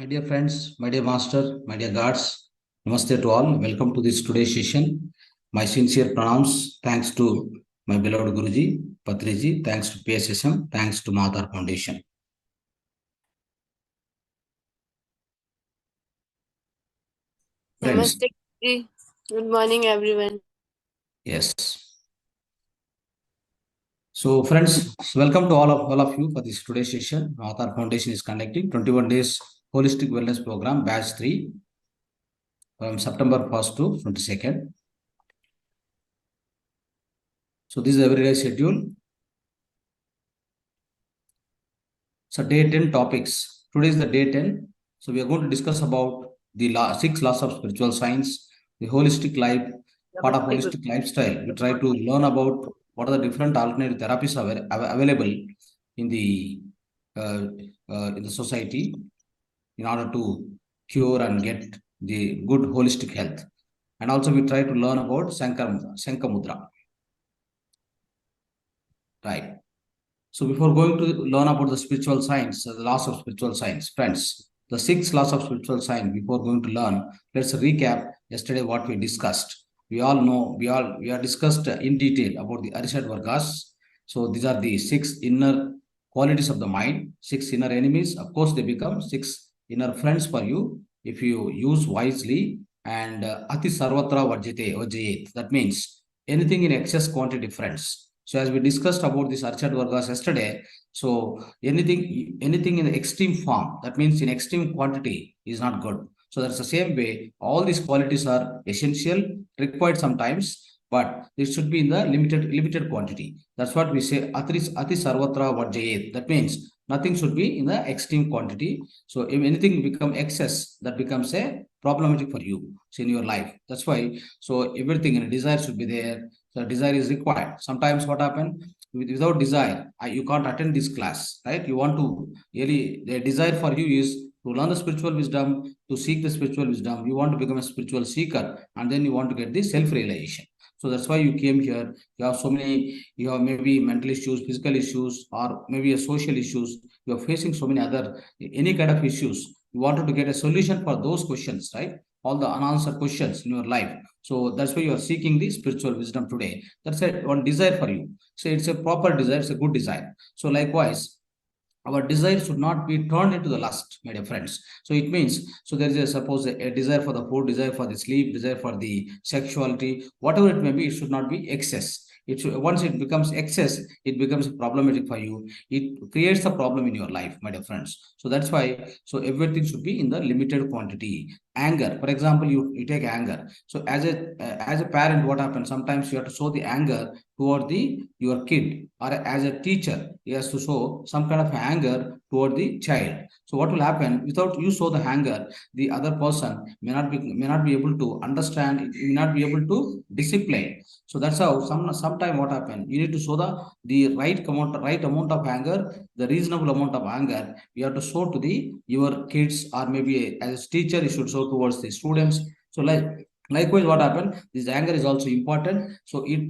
dear friends, my dear master, my dear gods, namaste to all. Welcome to this today's session. My sincere pranams. Thanks to my beloved Guruji, Patriji. Thanks to PSSM. Thanks to Mahavatar Foundation. Friends. Namaste. Good morning, everyone. Yes. So, friends, welcome to all of you for this today's session. Mahavatar Foundation is conducting 21 days holistic wellness program, batch 3, from September 1st to 22nd. So, this is everyday schedule. So day 10 topics. Today is the day 10. So we are going to discuss about the 6 laws of spiritual science, the holistic life, part of holistic lifestyle. We try to learn about what are the different alternative therapies available in the society in order to cure and get the good holistic health. And also we try to learn about Shanka Mudra. Right. So before going to learn about the spiritual science, the laws of spiritual science, friends, the 6 laws of spiritual science, before going to learn, let's recap yesterday what we discussed. We all know, we are discussed in detail about the Arishad Vargas. So these are the 6 inner qualities of the mind, 6 inner enemies. Of course, they become 6 inner friends for you if you use wisely. And Ati Sarvatra Vajayet. That means anything in excess quantity, friends. So as we discussed about this Archad Vargas yesterday, so anything in extreme form, that means in extreme quantity is not good. So that's the same way, all these qualities are essential, required sometimes, but it should be in the limited quantity. That's what we say, Ati Sarvatra Vajayet. That means nothing should be in the extreme quantity. So if anything become excess, that becomes a problematic for you in your life. That's why, so everything in a desire should be there. So desire is required. Sometimes what happens without desire, you can't attend this class, right? You want to really, the desire for you is to learn the spiritual wisdom, to seek the spiritual wisdom. You want to become a spiritual seeker, and then you want to get the self-realization. So that's why you came here. You have so many, you have maybe mental issues, physical issues, or maybe a social issues. You are facing so many other, any kind of issues. You wanted to get a solution for those questions, right? All the unanswered questions in your life. So that's why you are seeking the spiritual wisdom today. That's a one desire for you. So it's a proper desire, it's a good desire. So likewise, our desire should not be turned into the lust, my dear friends. So it means, so there is a suppose a desire for the food, desire for the sleep, desire for the sexuality, whatever it may be, it should not be excess. It should, once it becomes excess, it becomes problematic for you. It creates a problem in your life, my dear friends. So that's why, so everything should be in the limited quantity. Anger, for example, you take anger. So as a parent, what happens? Sometimes you have to show the anger toward your kid, or as a teacher, he has to show some kind of anger toward the child. So what will happen? Without you show the anger, the other person may not be able to understand, may not be able to discipline. So that's how sometime what happen, you need to show the right amount of anger, the reasonable amount of anger you have to show to the your kids, or maybe as a teacher you should show towards the students. So likewise, what happened? This anger is also important. So it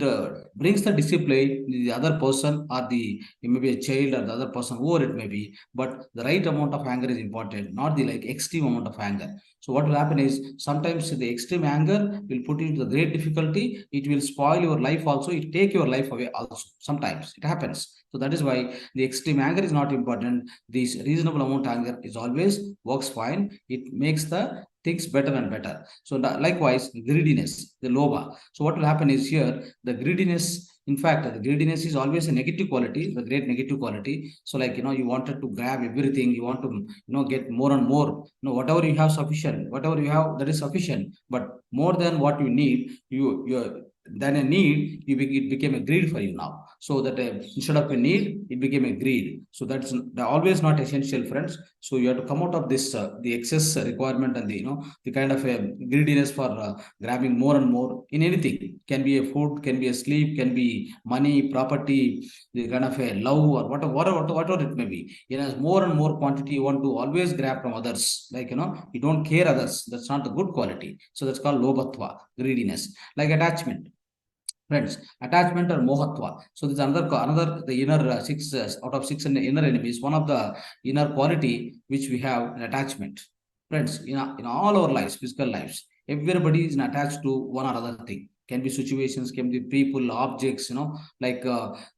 brings the discipline, the other person, or it may be a child or the other person, whoever it may be. But the right amount of anger is important, not the extreme amount of anger. So what will happen is sometimes the extreme anger will put you into the great difficulty. It will spoil your life also. It take your life away also. Sometimes it happens. So that is why the extreme anger is not important. This reasonable amount of anger is always works fine. It makes the things better and better. So likewise, greediness, the lobha. So what will happen is here, the greediness, in fact, the greediness is always a negative quality, the great negative quality. So you wanted to grab everything, you want to, get more and more. Whatever you have sufficient, whatever you have, that is sufficient. But more than what you need, you than a need, it became a greed for you now. So that instead of a need, it became a greed. So that's always not essential, friends. So you have to come out of this, the excess requirement, and the kind of a greediness for grabbing more and more in anything. Can be a food, can be a sleep, can be money, property, the kind of a love, or whatever it may be. As more and more quantity, you want to always grab from others. You don't care others. That's not the good quality. So that's called lobhatva, greediness. Like attachment. Friends, attachment or mohatva. So this is another the inner 6 out of 6 inner enemies. One of the inner quality which we have, an attachment. Friends, in all our lives, physical lives, everybody is attached to one or other thing. Can be situations, can be people, objects, like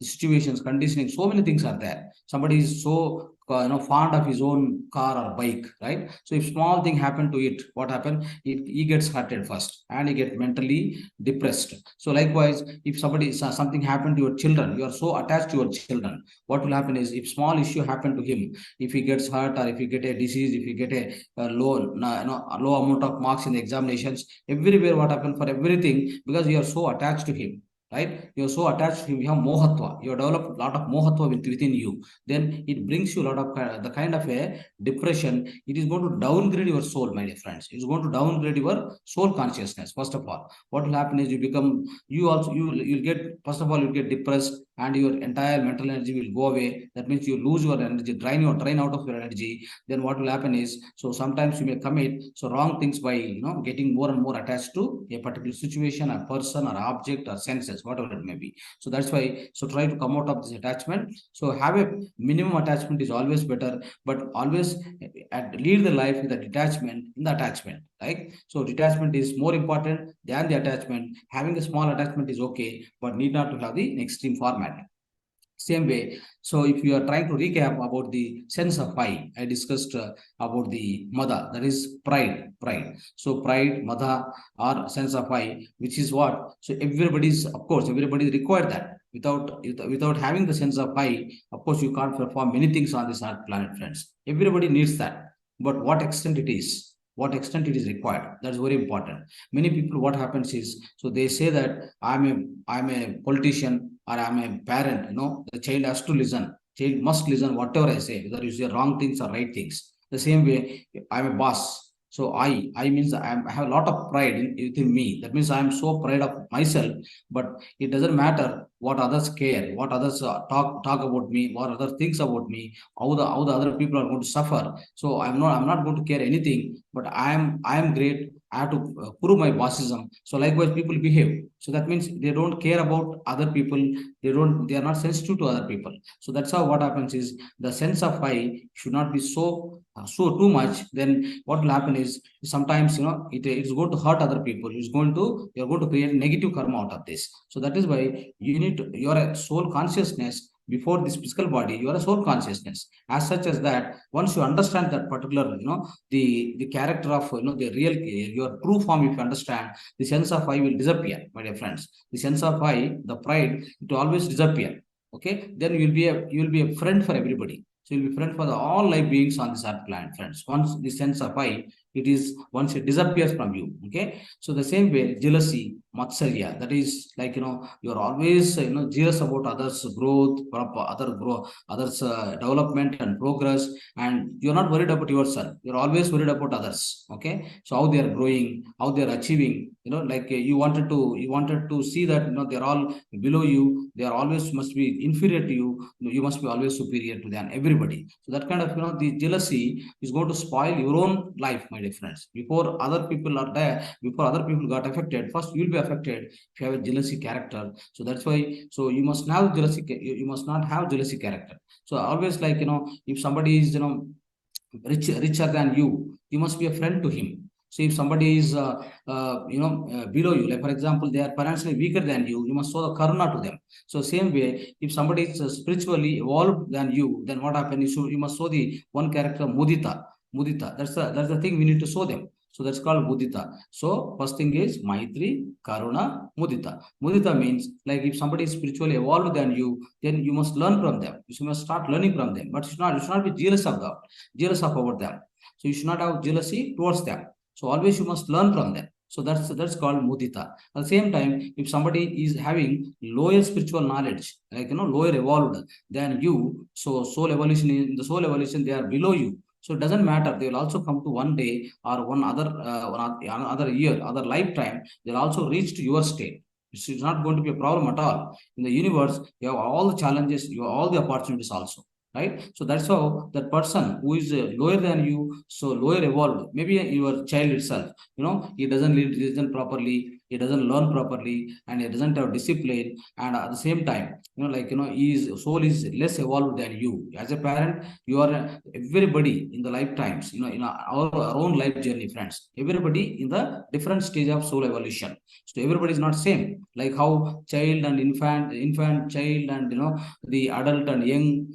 situations, conditioning, so many things are there. Somebody is so fond of his own car or bike, right? So if small thing happen to it, what happen? He gets hurted first and he get mentally depressed. So likewise, if something happened to your children, you are so attached to your children. What will happen is, if small issue happen to him, if he gets hurt or if he get a disease, if he get a low amount of marks in the examinations, everywhere what happened for everything, because you are so attached to him, right? You're so attached to him, you have mohatva, you develop a lot of mohatva within you, then it brings you a lot of the kind of a depression. It is going to downgrade your soul, my dear friends. It's going to downgrade your soul consciousness. First of all, what will happen is, you'll get, first of all, you'll get depressed, and your entire mental energy will go away. That means you lose your energy, drain out of your energy. Then what will happen is, so sometimes you may commit so wrong things by getting more and more attached to a particular situation, a person, or object, or senses, whatever it may be. So that's why, so try to come out of this attachment. So have a minimum attachment is always better, but always lead the life with a detachment in the attachment, right? So detachment is more important than the attachment. Having a small attachment is okay, but need not to have the extreme format. Same way, so if you are trying to recap about the sense of I discussed about the mada, that is pride. So pride, mada, or sense of I, which is what? So everybody's, of course, everybody required that. Without having the sense of I, of course, you can't perform many things on this earth planet, friends. Everybody needs that. But what extent it is? What extent it is required? That's very important. Many people, what happens is, so they say that I'm a politician, or I'm a parent, the child has to listen. Child must listen whatever I say, whether you say wrong things or right things. The same way, I'm a boss. So I means I have a lot of pride within me. That means I'm so proud of myself, but it doesn't matter what others care, what others talk about me, what others thinks about me, how the other people are going to suffer. So I'm not going to care anything, but I am great. I have to prove my bossism. So likewise, people behave. So that means they don't care about other people. They are not sensitive to other people. So that's how what happens is, the sense of I should not be so too much. Then what will happen is, sometimes it's going to hurt other people. You're going to create negative karma out of this. So that is why you're a soul consciousness. Before this physical body, you are a soul consciousness. As such as that, once you understand that particular, the character of, the real, your true form, if you understand, the sense of I will disappear, my dear friends. The sense of I, the pride, it will always disappear. Okay, then you'll be a friend for everybody. So you'll be friend for all life beings on this earth planet, friends. Once the sense of I, once it disappears from you. Okay, so the same way, jealousy, matsarya, that is like, you're always jealous about others' growth, others' development and progress, and you're not worried about yourself. You're always worried about others. Okay, so how they are growing, how they are achieving. Like you wanted to see that they're all below you. They are always must be inferior to you. You must be always superior to them. Everybody. So that kind of the jealousy is going to spoil your own life, my dear friends. Before other people are there, before other people got affected, first you'll be affected if you have a jealousy character. So that's why. So you must have jealousy. You must not have jealousy character. So always, like, if somebody is richer than you must be a friend to him. So if somebody is below you, like for example, they are financially weaker than you must show the karuna to them. So same way, if somebody is spiritually evolved than you, then what happens? You must show the one character, mudita. That's the thing we need to show them. So that's called mudita. So first thing is maitri, karuna, mudita. Mudita means, like, if somebody is spiritually evolved than you, then you must learn from them. You must start learning from them. But you should not be jealous about them. So you should not have jealousy towards them. So always you must learn from them. So that's called mudita. At the same time, if somebody is having lower spiritual knowledge, like lower evolved than you, so in the soul evolution, they are below you. So it doesn't matter. They will also come to one day or another year, other lifetime. They'll also reach to your state. It's not going to be a problem at all. In the universe, you have all the challenges, you have all the opportunities also, right? So that's how that person who is lower than you, so lower evolved, maybe your child itself, he doesn't lead religion properly, he doesn't learn properly, and he doesn't have discipline, and at the same time, his soul is less evolved than you. As a parent, you are everybody in the lifetimes, in our own life journey, friends. Everybody in the different stage of soul evolution. So everybody is not same. Like how child and infant, child, and the adult and young,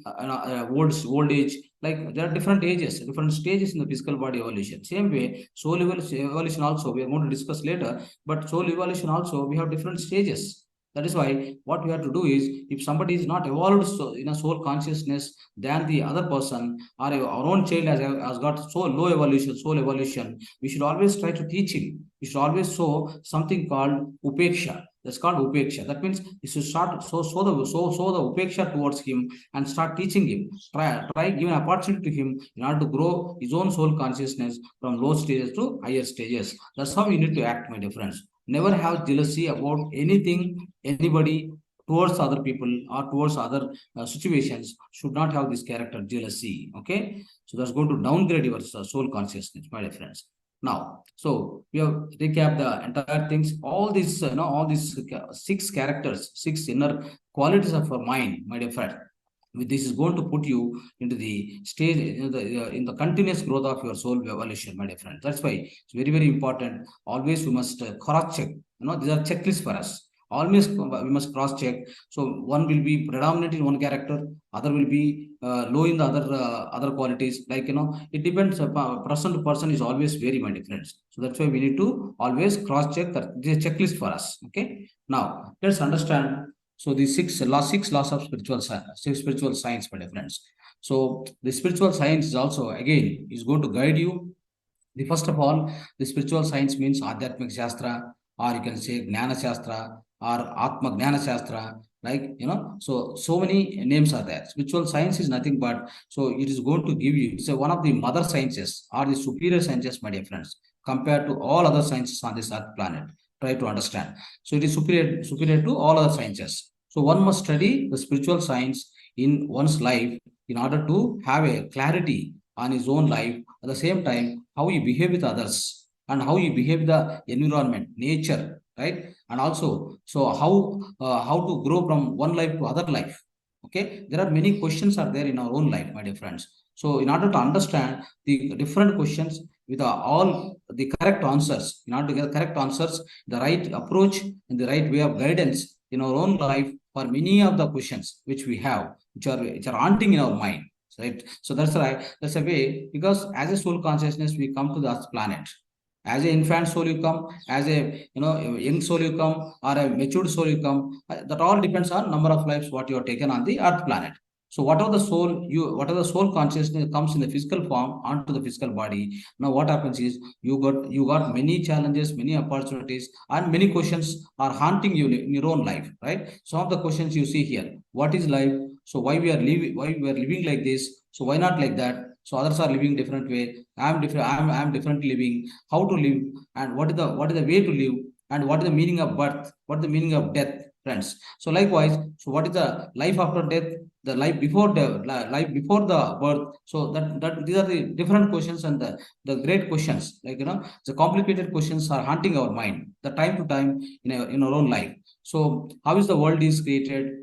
old age. Like there are different ages, different stages in the physical body evolution. Same way, soul evolution also we are going to discuss later. But soul evolution also we have different stages. That is why what we have to do is, if somebody is not evolved so in a soul consciousness than the other person, or our own child has got so low evolution, soul evolution, we should always try to teach him. We should always show something called upeksha. That's called upeksha. That means you should start show the upeksha towards him and start teaching him. Try give an opportunity to him in order to grow his own soul consciousness from low stages to higher stages. That's how we need to act, my dear friends. Never have jealousy about anything, anybody, towards other people or towards other situations. Should not have this character jealousy. Okay, so that's going to downgrade your soul consciousness, my dear friends. Now, so we have recap the entire things. All these, all these six characters, six inner qualities of our mind, my dear friend. This is going to put you into the stage in the continuous growth of your soul evolution, my dear friend. That's why it's very, very important. Always we must cross check. These are checklists for us. Always we must cross check. So one will be predominant in one character, other will be low in the other qualities. Like it depends. Person to person is always very, my dear friends. So that's why we need to always cross check. This is a checklist for us. Okay. Now let's understand. So the six laws of spiritual science, my dear friends. So the spiritual science is also again is going to guide you. The first of all, the spiritual science means Adhyatmik Shastra, or you can say Jnana Shastra, or Atma Jnana Shastra. Like so many names are there. Spiritual science is nothing but, so it is going to give you. It's one of the mother sciences or the superior sciences, my dear friends, compared to all other sciences on this earth planet. Try to understand. So it is superior to all other sciences. So one must study the spiritual science in one's life in order to have a clarity on his own life. At the same time, how you behave with others and how you behave with the environment, nature, right? And also, so how to grow from one life to other life. Okay, there are many questions are there in our own life, my dear friends. So in order to understand the different questions with all the correct answers, in order to get correct answers, the right approach and the right way of guidance in our own life for many of the questions which we have, which are haunting in our mind, right? So that's right. That's a way, because as a soul consciousness, we come to the planet. As an infant soul, you come. As a young soul, you come, or a matured soul, you come. That all depends on number of lives what you are taken on the earth planet. So whatever the soul consciousness comes in the physical form onto the physical body. Now what happens is you got many challenges, many opportunities, and many questions are haunting you in your own life, right? Some of the questions you see here: what is life? So why we are living like this? So why not like that? So others are living different way. I'm different. I'm different living. How to live, and what is the way to live, and what is the meaning of birth? What is the meaning of death, friends? So likewise, so what is the life after death? The life before the birth. So that these are the different questions, and the great questions. Like the complicated questions are haunting our mind the time to time in our own life. So how is the world is created?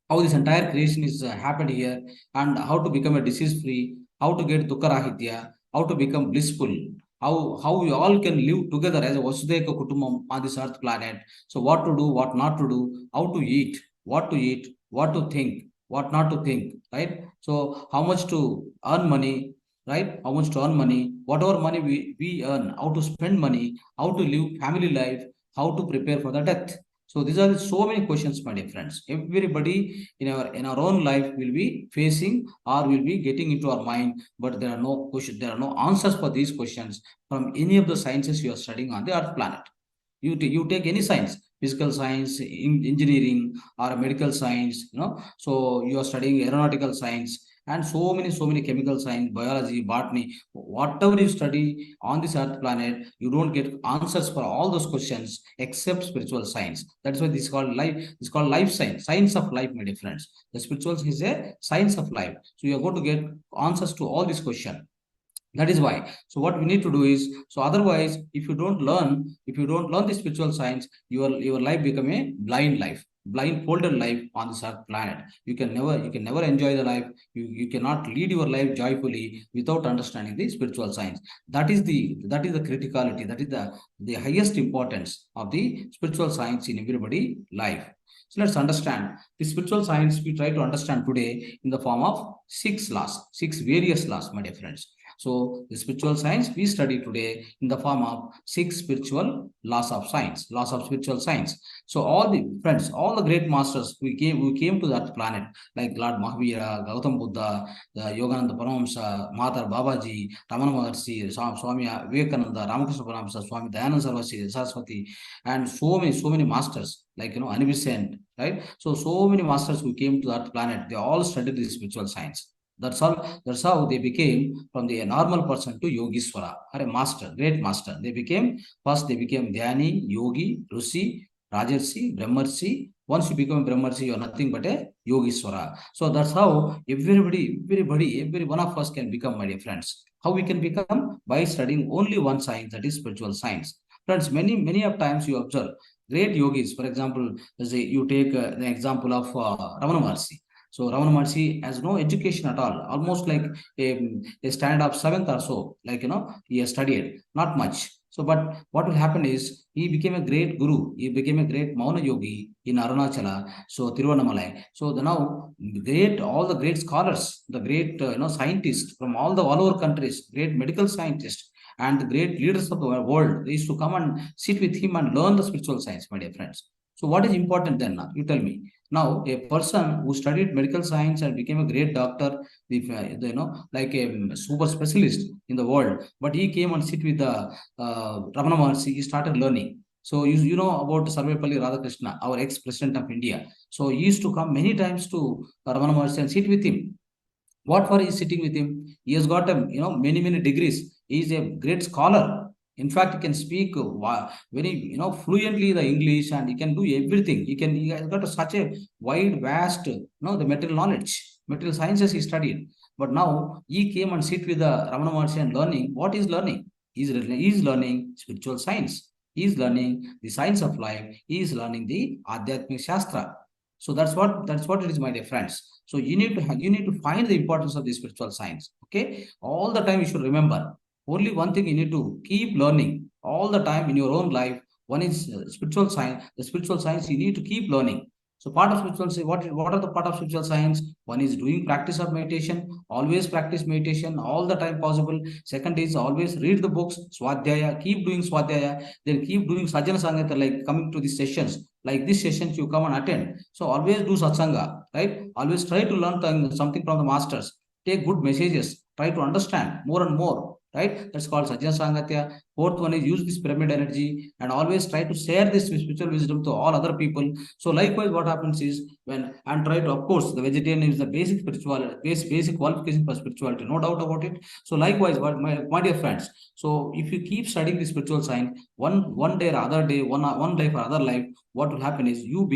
How this entire creation is happened here, and how to become a disease free, how to get dukkha how to become blissful, how we all can live together as a Vasudhaiva Kutumbam on this earth planet. So what to do, what not to do, how to eat, what to think, what not to think, right? So how much to earn money, right? How much to earn money, whatever money we earn, how to spend money, how to live family life, how to prepare for the death. So these are so many questions, my dear friends. Everybody in our own life will be facing or will be getting into our mind, but there are no questions, there are no answers for these questions from any of the sciences you are studying on the earth planet. You take any science, physical science, engineering, or medical science, so you are studying aeronautical science, and so many chemical science, biology, botany, whatever you study on this earth planet, you don't get answers for all those questions except spiritual science. That's why this is called life. It's called life science of life, my dear friends. The spiritual is a science of life. So you are going to get answers to all these questions. That is why. So what we need to do is, so otherwise, if you don't learn the spiritual science, your life become a blind life, blindfolded life on this earth planet. You can never enjoy the life. You cannot lead your life joyfully without understanding the spiritual science. That is the criticality. That is the highest importance of the spiritual science in everybody life. So let's understand the spiritual science. We try to understand today in the form of six various laws, my dear friends. So the spiritual science we study today in the form of six spiritual laws of science, laws of spiritual science. So all the friends, all the great masters, we came to that planet, like Lord Mahavira, Gautam Buddha, the Yogananda Paramahamsa, Matar Babaji, Ramana Maharshi, Swami Vivekananda, Ramakrishna Paramahamsa, Swami Dhyana Saraswati, and so many masters, like Anibisent, right? So many masters who came to that planet, they all studied the spiritual science. That's how they became from the normal person to Yogishwara, or a master, great master. They became Dhyani, Yogi, Rishi, Rajarshi, Brahmarshi. Once you become a Brahmarshi, you're nothing but a Yogishwara. So that's how every one of us can become, my dear friends. How we can become? By studying only one science, that is spiritual science. Friends, many of times you observe great yogis. For example, you take the example of Ramana Maharshi. So Ramana Maharshi has no education at all, almost like a standard of seventh or so. Like he has studied not much. So, but what will happen is he became a great guru. He became a great Mauna yogi in Arunachala, so Tiruvannamalai. So now all the great scholars, the great scientists from all over countries, great medical scientists and the great leaders of the world, they used to come and sit with him and learn the spiritual science, my dear friends. So what is important then? You tell me. Now, a person who studied medical science and became a great doctor, like a super specialist in the world, but he came and sit with the Ramana Maharshi, he started learning. So you know about Sarvepalli Radhakrishna, our ex-president of India. So he used to come many times to Ramana Maharshi and sit with him. What for is sitting with him? He has got many degrees. He is a great scholar. In fact, he can speak very fluently the English, and he can do everything. He has got such a wide, vast the material knowledge, material sciences he studied. But now he came and sit with the Ramana Maharshi and learning. What is learning? He is learning spiritual science. He is learning the science of life. He is learning the Adhyatmic Shastra. So that's what it is, my dear friends. So you need to find the importance of the spiritual science. Okay, all the time you should remember only one thing: you need to keep learning all the time in your own life. One is spiritual science. The spiritual science you need to keep learning. So part of spiritual science, what are the part of spiritual science? One is doing practice of meditation. Always practice meditation all the time possible. Second is always read the books, Swadhyaya. Keep doing Swadhyaya. Then keep doing Sajjana Sangata, like coming to these sessions. Like these sessions you come and attend. So always do satsanga, right? Always try to learn something from the masters. Take good messages. Try to understand more and more, right? That's called Sajjana Sangatya. Fourth one is use this pyramid energy and always try to share this spiritual wisdom to all other people. So likewise, what happens is and try to, of course, the vegetarian is the basic spirituality, basic qualification for spirituality, no doubt about it. So likewise, what my dear friends, so if you keep studying the spiritual science, one day or other day, one life or other life, what will happen is you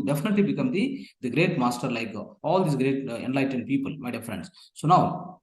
definitely become the great master, like all these great enlightened people, my dear friends. So now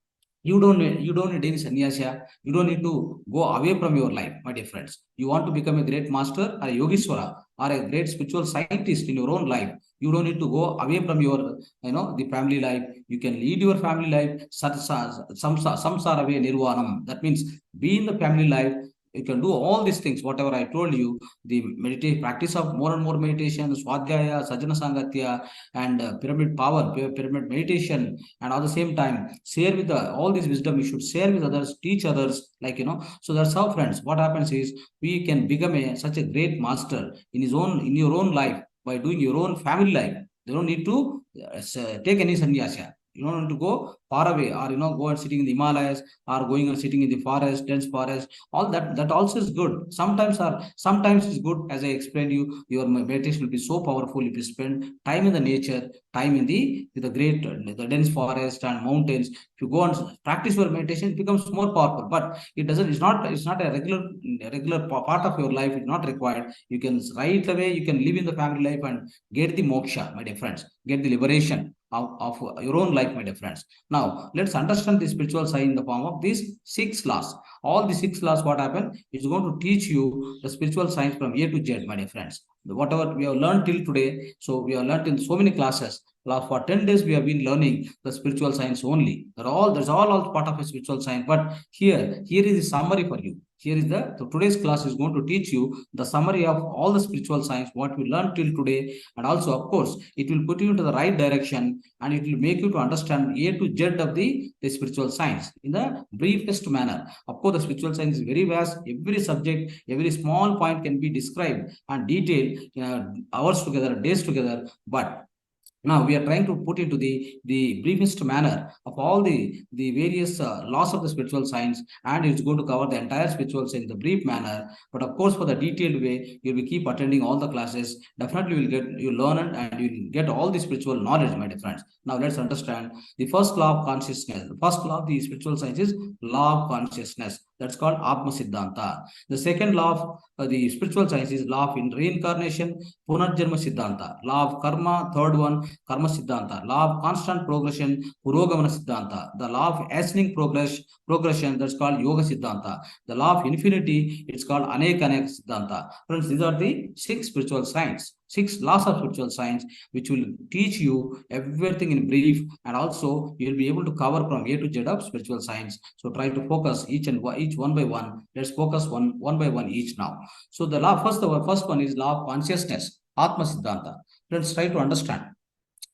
you don't need any sannyasa. You don't need to go away from your life, my dear friends. You want to become a great master or a yogishwara or a great spiritual scientist in your own life. You don't need to go away from your the family life. You can lead your family life. Samsara ve nirvanam. That means be in the family life. You can do all these things, whatever I told you, the meditation practice of more and more meditation, swadhyaya, sajjana sangatya, and pyramid power, pyramid meditation, and at the same time share with all this wisdom. You should share with others, teach others, like so that's how, friends, what happens is we can become such a great master in your own life by doing your own family life. You don't need to take any sannyasa. You don't need to go far away, or go and sitting in the Himalayas, or going and sitting in the forest, dense forest. All that also is good. Sometimes it's good, as I explained you. Your meditation will be so powerful if you spend time in the nature, time in the great the dense forest and mountains. If you go and practice your meditation, it becomes more powerful. But it's not a regular part of your life. It's not required. You can right away you can live in the family life and get the moksha, my dear friends, get the liberation. of your own life, my dear friends. Now, let's understand the spiritual science in the form of these 6 laws. All the 6 laws, what happen, is going to teach you the spiritual science from A to Z, my dear friends. Whatever we have learned till today, so we have learned in so many classes. For 10 days, we have been learning the spiritual science only. That's all part of a spiritual science. But here is the summary for you. Here is today's class is going to teach you the summary of all the spiritual science, what we learned till today. And also, of course, it will put you into the right direction and it will make you to understand A to Z of the spiritual science in the briefest manner. Of course, the spiritual science is very vast. Every subject, every small point can be described and detailed hours together, days together. But now we are trying to put into the briefest manner of all the various laws of the spiritual science, and it's going to cover the entire spiritual science in the brief manner. But of course, for the detailed way, you will keep attending all the classes. Definitely, you learn and you will get all the spiritual knowledge, my dear friends. Now let's understand the first law of consciousness. The first law of the spiritual science is law of consciousness. That's called Atma Siddhanta. The second law of the spiritual science is law of reincarnation, Punarjanma Siddhanta. Law of karma, third one, Karma Siddhanta. Law of constant progression, Purogamana Siddhanta. The law of ascending progression, that's called Yoga Siddhanta. The law of infinity, it's called Anek Siddhanta. Friends, these are the 6 spiritual science. 6 laws of spiritual science, which will teach you everything in brief, and also you'll be able to cover from A to Z of spiritual science. So try to focus each one by one. Let's focus one by one each now. So the first one is law of consciousness, Atma Siddhanta. Let's try to understand.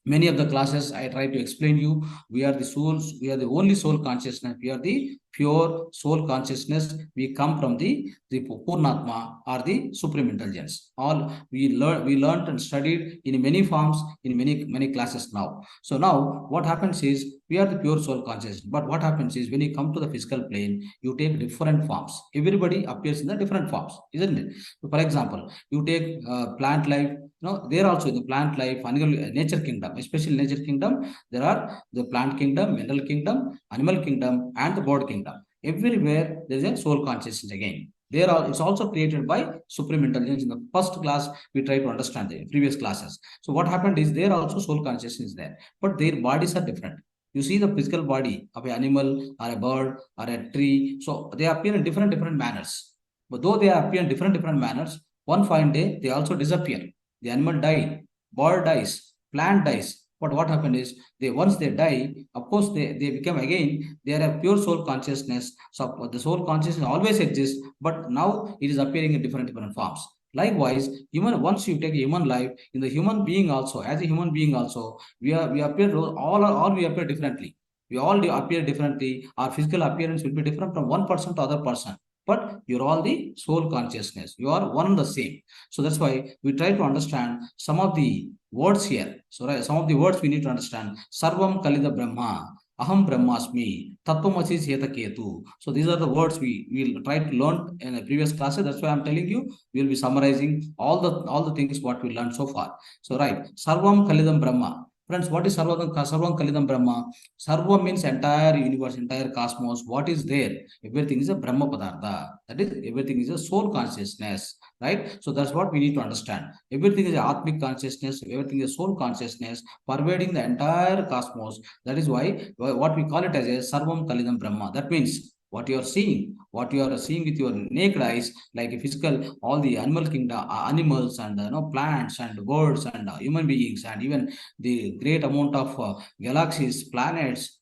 Many of the classes I try to explain you, we are the souls, we are the only soul consciousness, we are the pure soul consciousness. We come from the Purnatma, or the supreme intelligence. All we learned and studied in many forms, in many classes now. So now what happens is we are the pure soul consciousness. But what happens is when you come to the physical plane, you take different forms. Everybody appears in the different forms, isn't it? So for example, you take plant life. No, there also in the plant life, animal, nature kingdom, especially nature kingdom, there are the plant kingdom, mineral kingdom, animal kingdom, and the bird kingdom. Everywhere there is a soul consciousness again. It's also created by supreme intelligence. In the first class, we try to understand the previous classes. So what happened is there also soul consciousness is there, but their bodies are different. You see the physical body of an animal or a bird or a tree, so they appear in different manners. But though they appear in different manners, one fine day they also disappear. The animal died, bird dies, plant dies. But what happened is once they die, of course they become again, they are a pure soul consciousness. So the soul consciousness always exists, but now it is appearing in different forms. Likewise, once you take a human life, in the human being also, as a human being also, we appear all we appear differently. We all appear differently. Our physical appearance will be different from one person to other person. But you're all the soul consciousnness. You are one and the same. So that's why we try to understand some of the words here. So some of the words we need to understand. Sarvam Kalida Brahma, Aham Brahmasmi, Tattvamasi Seta Ketu. So these are the words we will try to learn in the previous classes. That's why I'm telling you, we'll be summarizing all the things what we learned so far. So right, Sarvam Kalidam Brahma. Friends, what is Sarvam Kalidam Brahma? Sarva means entire universe, entire cosmos. What is there? Everything is a Brahma Padartha. That is, everything is a soul consciousness, right? So that's what we need to understand. Everything is Atmic consciousness, everything is soul consciousness, pervading the entire cosmos. That is why what we call it as a Sarvam Kalidam Brahma. That means what you are seeing with your naked eyes, like a physical, all the animal kingdom, animals and plants and birds and human beings, and even the great amount of galaxies, planets,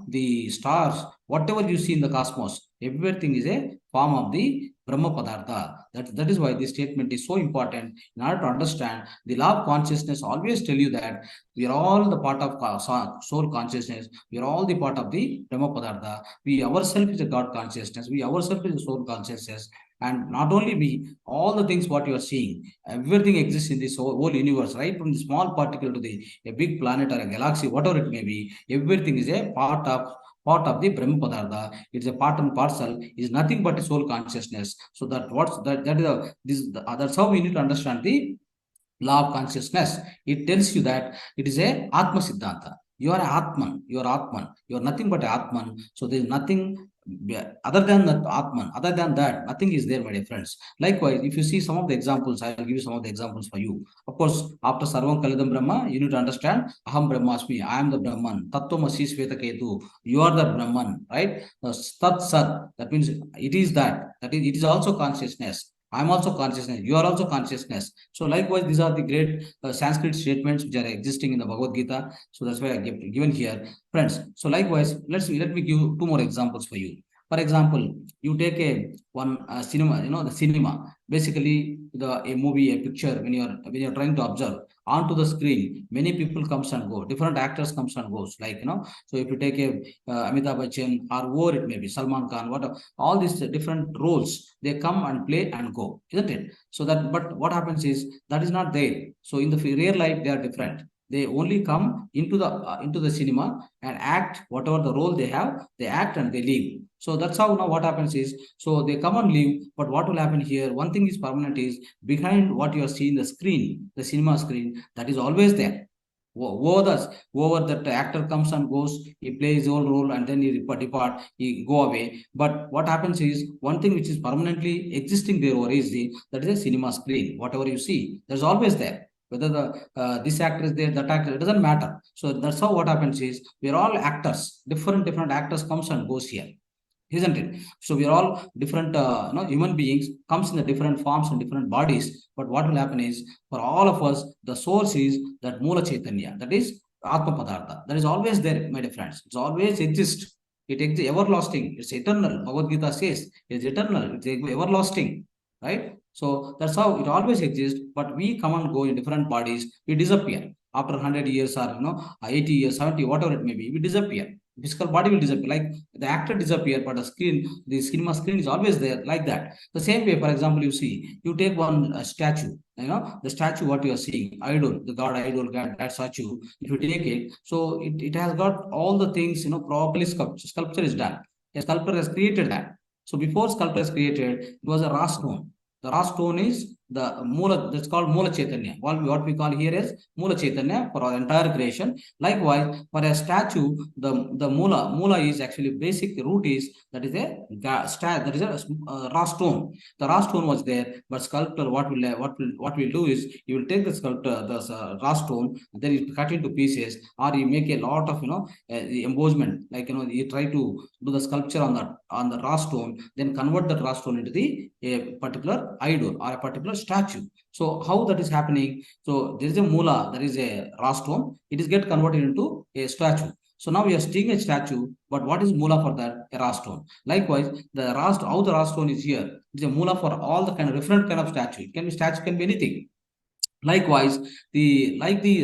the stars, whatever you see in the cosmos, everything is a form of the Brahma Padartha. That is why this statement is so important. In order to understand, the law of consciousness always tell you that we are all the part of soul consciousness. We are all the part of the Brahma Padartha. We ourselves is a God consciousness. We ourselves is a soul consciousness. And not only we, all the things what you are seeing, everything exists in this whole universe, right? From the small particle to a big planet or a galaxy, whatever it may be, everything is a part of the Brahma Padartha. It's a part and parcel, is nothing but a soul consciousness. So that's how we need to understand the law of consciousness. It tells you that it is a Atma Siddhanta. You are Atman, you are Atman, you are nothing but Atman. So there is nothing other than that Atman, other than that, nothing is there, my dear friends. Likewise, if you see some of the examples, I will give you some of the examples for you. Of course, after Sarvam Kalidam Brahma, you need to understand Aham Brahmasmi, I am the Brahman. Tattvamasi Svetaketu, you are the Brahman, right? Tat Sat, that means it is that. That is, it is also consciousness. I am also consciousness. You are also consciousness. So likewise, these are the great Sanskrit statements which are existing in the Bhagavad Gita. So that's why I give given here, friends. So likewise, let me give two more examples for you. For example, you take a one cinema, the cinema. Basically, a movie, a picture. When you're trying to observe onto the screen, many people comes and go. Different actors comes and goes. So if you take a Amitabh Bachchan or whoever it may be, Salman Khan, all these different roles, they come and play and go, isn't it? So that, but what happens is that is not there. So in the real life, they are different. They only come into the cinema and act whatever the role they have. They act and they leave. So that's how now what happens is, so they come and leave. But what will happen here? One thing is permanent is behind what you are seeing the screen, the cinema screen, that is always there. Over that actor comes and goes, he plays his own role and then he depart, he go away. But what happens is one thing which is permanently existing there or is that is a cinema screen. Whatever you see, there's always there. Whether this actor is there, that actor, it doesn't matter. So that's how what happens is we're all actors. Different actors comes and goes here, isn't it? So we are all different human beings comes in the different forms and different bodies. But what will happen is for all of us, the source is that Mula Chaitanya, that is Atma Padartha. That is always there, my dear friends. It's always exist. It exists everlasting. It's eternal. Bhagavad Gita says it's eternal. It's everlasting, right? So that's how it always exists. But we come and go in different bodies. We disappear after 100 years or 80 years, 70, whatever it may be. We disappear. Physical body will disappear, like the actor disappear, but the cinema screen is always there, like that. The same way, for example, you take one statue, the statue what you are seeing, idol, the god idol, that statue, if you take it, so it has got all the things, properly sculpture is done. A sculptor has created that. So before sculptor is created, it was a raw stone. The raw stone is the Mula, that's called Mula Chaitanya. What we call here is Mula Chaitanya for our entire creation. Likewise, for a statue, the Mula is actually basic root is that is a raw stone. The raw stone was there, but sculptor what will do is you will take the sculptor the raw stone, then you cut into pieces, or you make a lot of the embellishment, like you try to do the sculpture on the raw stone, then convert the raw stone into a particular idol or a particular statue. So how that is happening? So there is a Mula, there is a raw stone, it is get converted into a statue. So now we are seeing a statue, but what is Mula for that? A raw stone. Likewise, how the raw stone is here, it is a Mula for all the different kind of statue. It can be statue, can be anything. Likewise, the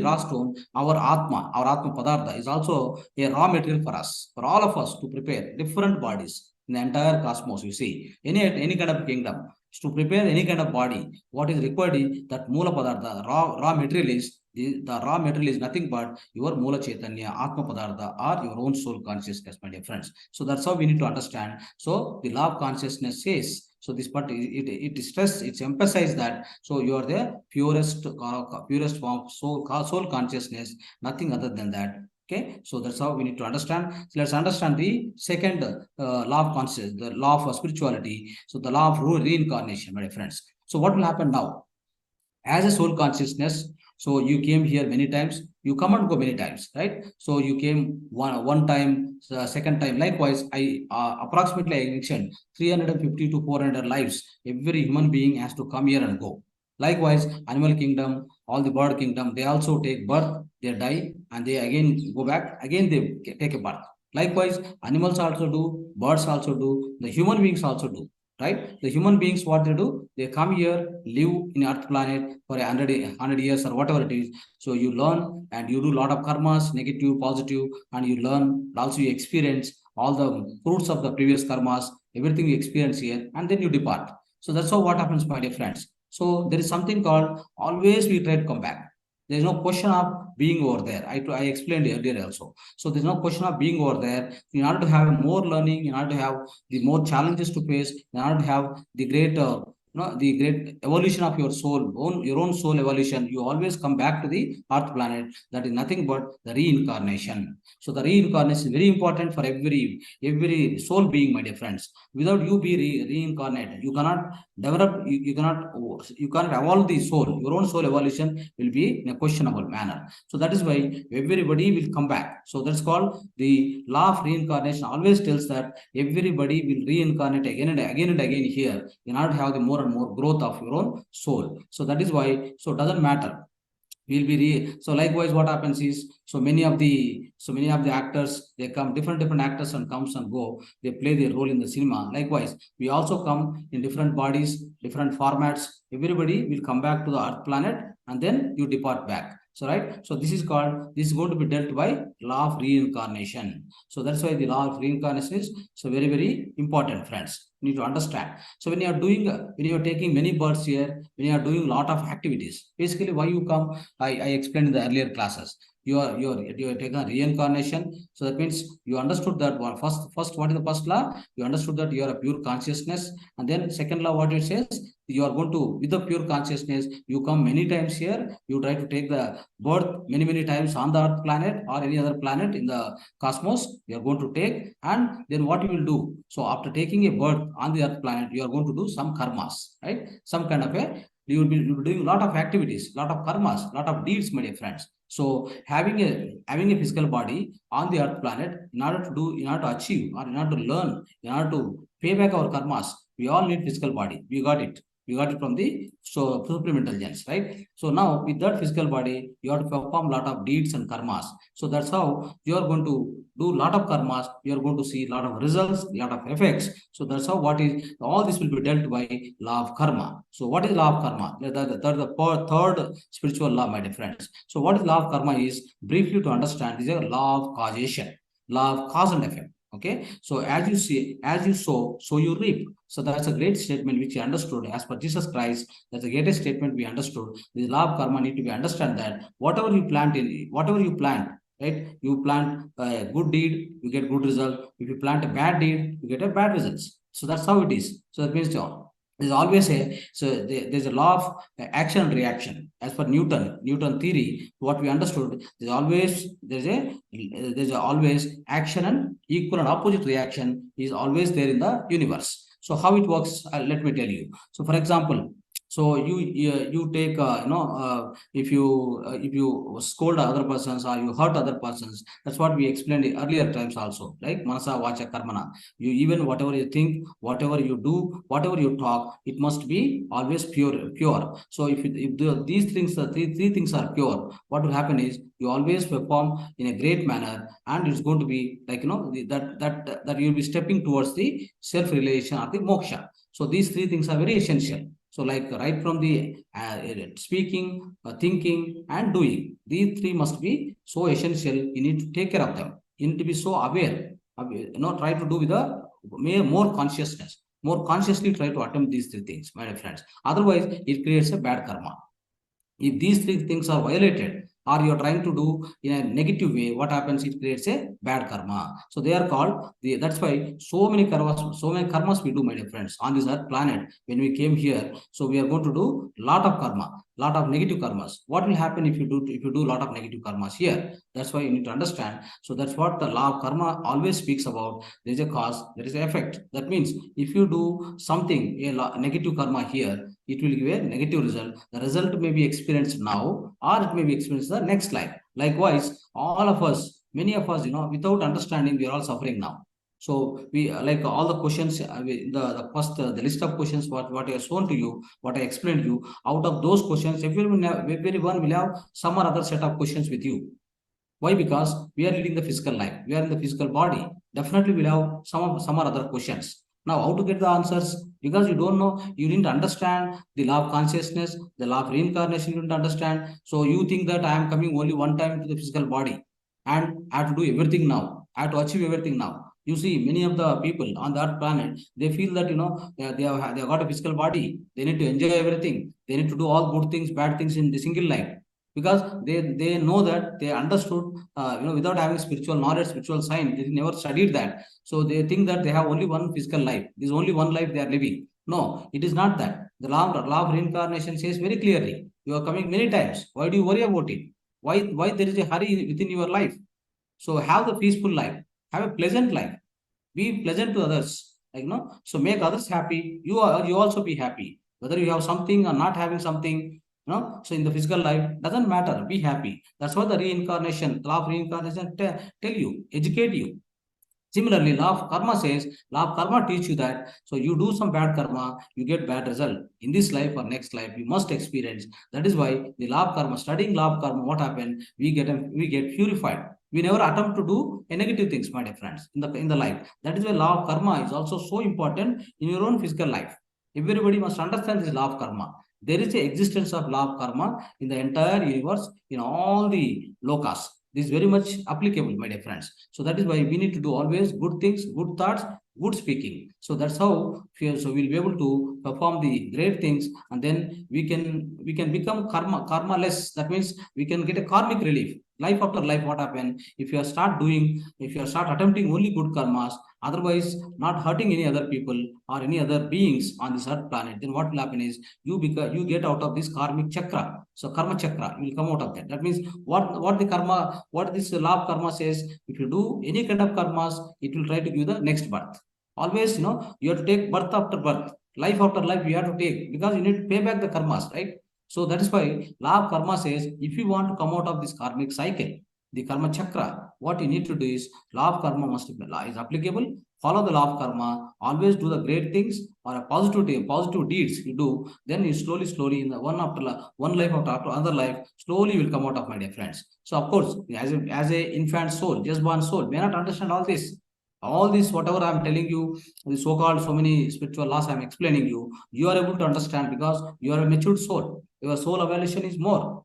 raw stone, our Atma Padartha is also a raw material for us, for all of us to prepare different bodies in the entire cosmos. You see, any kind of kingdom, to prepare any kind of body, what is required is that Mula Padartha, raw material is the raw material is nothing but your Mula Chaitanya, Atma Padartha, or your own soul consciousness, my dear friends. So that's how we need to understand. So the law of consciousness says, so this part it stress, it's emphasized that so you are the purest form soul consciousness, nothing other than that. Okay, so that's how we need to understand. So let's understand the second law of consciousness, the law of spirituality. So the law of reincarnation, my friends. So what will happen now? As a soul consciousness, so you came here many times, you come and go many times, right? So you came one time, second time. Likewise, I approximately I mentioned 350 to 400 lives. Every human being has to come here and go. Likewise, animal kingdom, all the bird kingdom, they also take birth, they die, and they again go back, again they take a birth. Likewise, animals also do, birds also do, the human beings also do, right? The human beings, what they do, they come here, live in Earth planet for 100 years or whatever it is. So you learn and you do a lot of karmas, negative, positive, and you learn, also you experience all the fruits of the previous karmas, everything you experience here, and then you depart. So that's how what happens, my dear friends. So there is something called always we try to come back. There is no question of being over there. I explained earlier also. So there's no question of being over there. In order to have more learning, in order to have the more challenges to face, in order to have the great the great evolution of your soul, your own soul evolution, you always come back to the earth planet. That is nothing but the reincarnation. So the reincarnation is very important for every soul being, my dear friends. Without you be reincarnated, you cannot develop, you cannot evolve the soul. Your own soul evolution will be in a questionable manner. So that is why everybody will come back. So that's called the law of reincarnation. Always tells that everybody will reincarnate again and again here in order to have the more and more growth of your own soul. So that is why, so it doesn't matter. We'll be so likewise what happens is, so many of the actors, they come, different actors and comes and go, they play their role in the cinema. Likewise, we also come in different bodies, different formats. Everybody will come back to the earth planet and then you depart back. So right, so this is going to be dealt by law of reincarnation. So that's why the law of reincarnation is so very important, friends. You need to understand. So when you are taking many births here, when you are doing a lot of activities, basically why you come, I explained in the earlier classes. You are taking a reincarnation. So that means you understood that one first what is the first law? You understood that you are a pure consciousness, and then second law, what it says, you are going to, with the pure consciousness, you come many times here. You try to take the birth many times on the earth planet or any other planet in the cosmos. You are going to take, and then what you will do? So after taking a birth on the earth planet, you are going to do some karmas, right? Some kind of you will be doing a lot of activities, lot of karmas, lot of deeds, my dear friends. So having a physical body on the earth planet, in order to achieve, or in order to learn, in order to pay back our karmas, we all need physical body. We got it from the supreme intelligence, right? So now with that physical body, you have to perform a lot of deeds and karmas. So that's how you are going to do a lot of karmas. You are going to see a lot of results, a lot of effects. So that's how all this will be dealt by law of karma. So what is law of karma? The third spiritual law, my dear friends. So what is law of karma is, briefly to understand, is a law of causation, law of cause and effect. Okay, so as you sow, so you reap. So that's a great statement which we understood as per Jesus Christ. That's the greatest statement we understood. The law of karma need to be understand that whatever you plant, right? You plant a good deed, you get good result. If you plant a bad deed, you get a bad results. So that's how it is. So that means there's always there's a law of action and reaction. As per Newton theory, what we understood, there's always action and equal and opposite reaction is always there in the universe. So how it works, let me tell you. So for example, so you take if you scold other persons or you hurt other persons, that's what we explained earlier times also, like manasa vacha karmana. You, even whatever you think, whatever you do, whatever you talk, it must be always pure. So if these things, three things are pure, what will happen is you always perform in a great manner, and it's going to be like that you'll be stepping towards the self-realization or the moksha. So these three things are very essential. So like right from the speaking, thinking and doing, these three must be so essential. You need to take care of them. You need to be so aware. Try to do with a more consciousness. More consciously try to attempt these three things, my friends. Otherwise, it creates a bad karma. If these three things are violated, or you're trying to do in a negative way, what happens? It creates a bad karma. So they are called, that's why so many karmas we do, my dear friends, on this earth planet. When we came here, so we are going to do lot of karma, lot of negative karmas. What will happen if you do a lot of negative karmas here? That's why you need to understand. So that's what the law of karma always speaks about. There is a cause, there is an effect. That means if you do something, a negative karma here, it will give a negative result. The result may be experienced now, or it may be experienced the next life. Likewise, all of us, many of us, without understanding, we are all suffering now. So we like all the questions, the first the list of questions what I have shown to you, what I explained to you. Out of those questions, everyone will have some or other set of questions with you. Why? Because we are leading the physical life. We are in the physical body. Definitely we'll have some or other questions. Now, how to get the answers? Because you don't know, you didn't understand the law of consciousness, the law of reincarnation, you didn't understand. So you think that I am coming only one time to the physical body and I have to do everything now. I have to achieve everything now. You see, many of the people on the earth planet, they feel that, they have got a physical body. They need to enjoy everything. They need to do all good things, bad things in the single life, because they know that they understood, without having spiritual knowledge, spiritual science, they never studied that. So they think that they have only one physical life. There's only one life they are living. No, it is not that. The law of reincarnation says very clearly, you are coming many times. Why do you worry about it? Why there is a hurry within your life? So have the peaceful life, have a pleasant life, be pleasant to others. So make others happy. You also be happy. Whether you have something or not having something, so in the physical life, doesn't matter. Be happy. That's what the reincarnation, law of reincarnation tell you, educate you. Similarly, law of karma says, law of karma teach you that, so you do some bad karma, you get bad result. In this life or next life, you must experience. That is why the law of karma, studying law of karma, what happened? We get purified. We never attempt to do negative things, my dear friends, in the life. That is why law of karma is also so important in your own physical life. Everybody must understand this law of karma. There is a existence of law of karma in the entire universe, in all the lokas. This is very much applicable, my dear friends. So that is why we need to do always good things, good thoughts, good speaking. So that's how we'll be able to perform the great things, and then we can become karma less. That means we can get a karmic relief. Life after life, what happened? If you start attempting only good karmas, otherwise not hurting any other people or any other beings on this earth planet, then what will happen is you get out of this karmic chakra. So karma chakra, you will come out of that. That means what this law of karma says, if you do any kind of karmas, it will try to give the next birth. Always, you have to take birth after birth, life after life you have to take, because you need to pay back the karmas, right? So that is why law of karma says, if you want to come out of this karmic cycle, the karma chakra, what you need to do is, law of karma is applicable. Follow the law of karma. Always do the great things or a positive deeds you do. Then you slowly in the one life after another life, slowly you will come out of, my dear friends. So of course, as a infant soul, just born soul, may not understand all this. All this, whatever I'm telling you, the so-called so many spiritual laws I'm explaining you are able to understand because you are a matured soul. Your soul evaluation is more.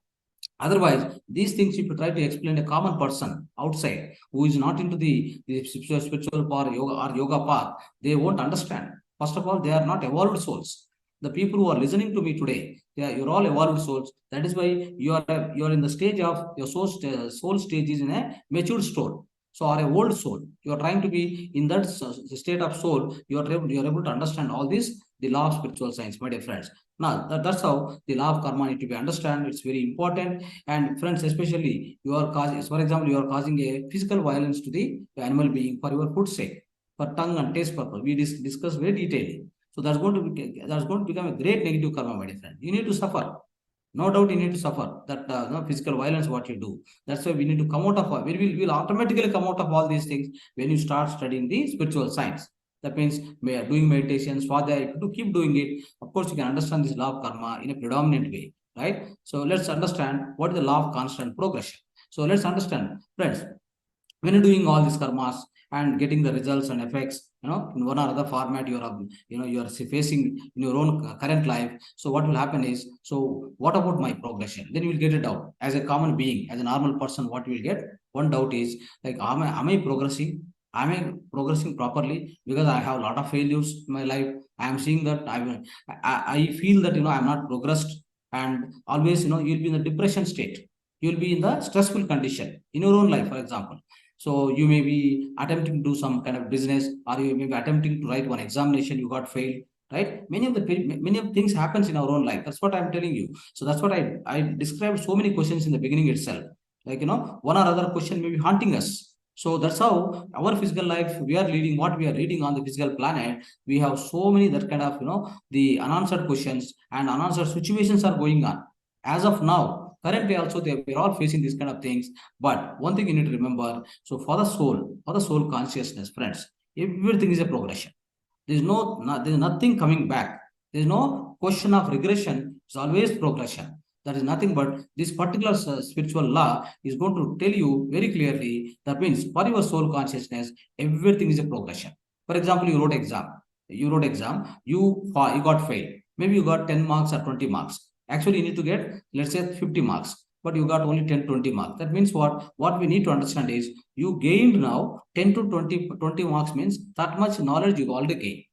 Otherwise, these things, if you try to explain a common person outside who is not into the spiritual path or yoga path, they won't understand. First of all, they are not evolved souls. The people who are listening to me today, you're all evolved souls. That is why you are in the stage of your soul stage is in a matured soul. So, or a old soul, you are trying to be in that state of soul. You are able to understand all this, the law of spiritual science, my dear friends. Now, that's how the law of karma need to be understood. It's very important. And friends, especially, you are causing, for example, you are causing a physical violence to the animal being for your food's sake, for tongue and taste purpose. We discuss very detailedly. So that's going to become a great negative karma, my dear friend. You need to suffer. No doubt you need to suffer that physical violence what you do. That's why we need to come out of, we'll automatically come out of all these things when you start studying the spiritual science. That means doing meditations, swadhyaya, to keep doing it. Of course, you can understand this law of karma in a predominant way, right? So let's understand what is the law of constant progression. So let's understand, friends, when you're doing all these karmas and getting the results and effects, in one or other format you are facing in your own current life. So what will happen is, so what about my progression? Then you will get a doubt. As a common being, as a normal person, what you will get? One doubt is like, am I progressing? Am I progressing properly? Because I have a lot of failures in my life. I am seeing that I feel that I'm not progressed, and always you'll be in the depression state. You'll be in the stressful condition in your own life, for example. So you may be attempting to do some kind of business, or you may be attempting to write one examination, you got failed, right? Many of things happens in our own life. That's what I'm telling you. So that's what I described so many questions in the beginning itself. Like, one or other question may be haunting us. So that's how our physical life, what we are leading on the physical planet. We have so many that kind of, the unanswered questions and unanswered situations are going on. As of now, currently also we're all facing these kind of things. But one thing you need to remember, so for the soul consciousness, friends, everything is a progression. There's nothing coming back. There's no question of regression. It's always progression. That is nothing but this particular spiritual law is going to tell you very clearly. That means for your soul consciousness, everything is a progression. For example, you wrote exam, you got failed. Maybe you got 10 marks or 20 marks. Actually, you need to get, let's say, 50 marks, but you got only 10, 20 marks. That means what we need to understand is, you gained now 10 to 20 marks, means that much knowledge you already gained.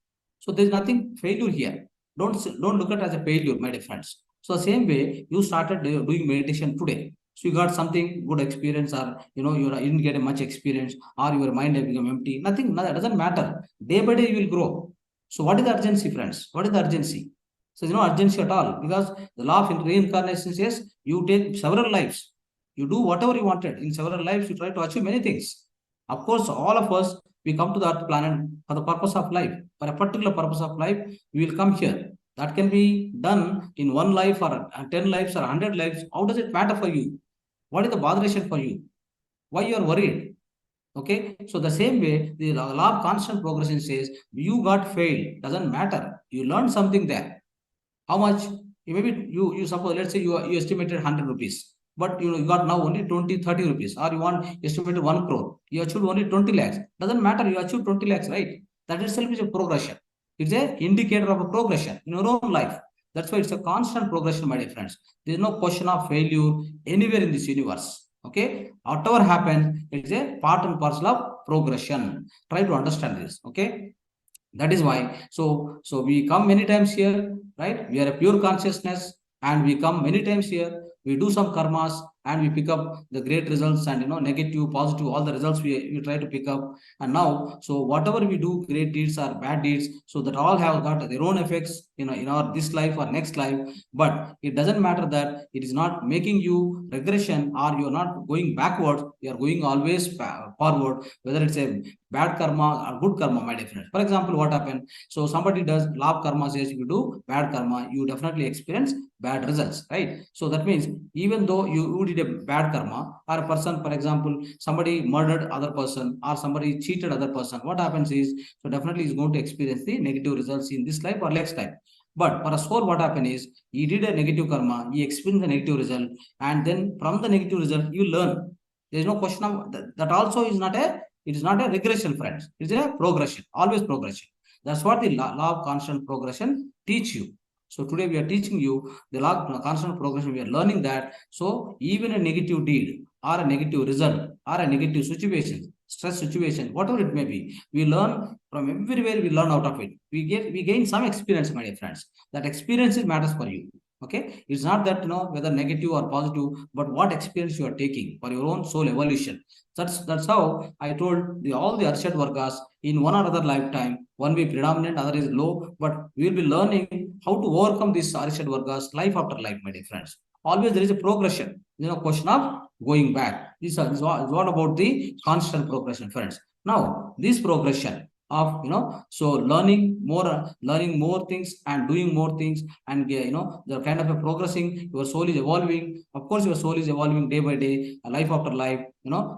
So there's nothing failure here. Don't look at it as a failure, my dear friends. So the same way, you started doing meditation today. So you got something good experience, or you didn't get much experience, or your mind has become empty. Nothing, that doesn't matter. Day by day you will grow. So what is the urgency, friends? What is the urgency? So there's no urgency at all, because the law of reincarnation says you take several lives. You do whatever you wanted. In several lives, you try to achieve many things. Of course, all of us, we come to the earth planet for the purpose of life. For a particular purpose of life, we will come here. That can be done in one life or 10 lives or 100 lives. How does it matter for you? What is the botheration for you? Why you are worried? Okay, so the same way, the law of constant progression says you got failed, doesn't matter. You learned something there. How much? You suppose, let's say you estimated 100 rupees, but you got now only 20, 30 rupees, or you want estimated 1 crore. You achieved only 20 lakhs. Doesn't matter, you achieved 20 lakhs, right? That itself is a progression. It's a indicator of a progression in your own life. That's why it's a constant progression, my dear friends. There is no question of failure anywhere in this universe. Okay, whatever happens, it's a part and parcel of progression. Try to understand this. Okay, that is why. So we come many times here, right? We are a pure consciousness, and we come many times here. We do some karmas, and we pick up the great results, and negative, positive, all the results we try to pick up. And now, so whatever we do, great deeds or bad deeds, so that all have got their own effects, in our this life or next life. But it doesn't matter that it is not making you regression, or you're not going backwards. You are going always forward, whether it's a bad karma or good karma, my dear friends. For example, what happened? So somebody does law of karma says if you do bad karma, you definitely experience bad results, right? So that means even though you did a bad karma, or a person, for example, somebody murdered other person, or somebody cheated other person, what happens is, so definitely is going to experience the negative results in this life or next life. But for a soul, what happened is he did a negative karma, he experienced the negative result, and then from the negative result, you learn. There is no question of that also is not a, it is not a regression, friends. It is a progression, always progression. That's what the law of constant progression teach you. So today we are teaching you the law of constant progression. We are learning that. So even a negative deed or a negative result or a negative situation, stress situation, whatever it may be, we learn from everywhere. We learn out of it. We gain some experience, my dear friends. That experience matters for you. Okay, it's not that whether negative or positive, but what experience you are taking for your own soul evolution. That's how I told all the Arshad Vargas in one or other lifetime, one be predominant, other is low, but we will be learning how to overcome this Arshad Vargas life after life, my dear friends. Always there is a progression, question of going back. This is what about the constant progression, friends. Now, this progression of so learning more things and doing more things, and the kind of a progressing, your soul is evolving. Of course, your soul is evolving day by day, life after life,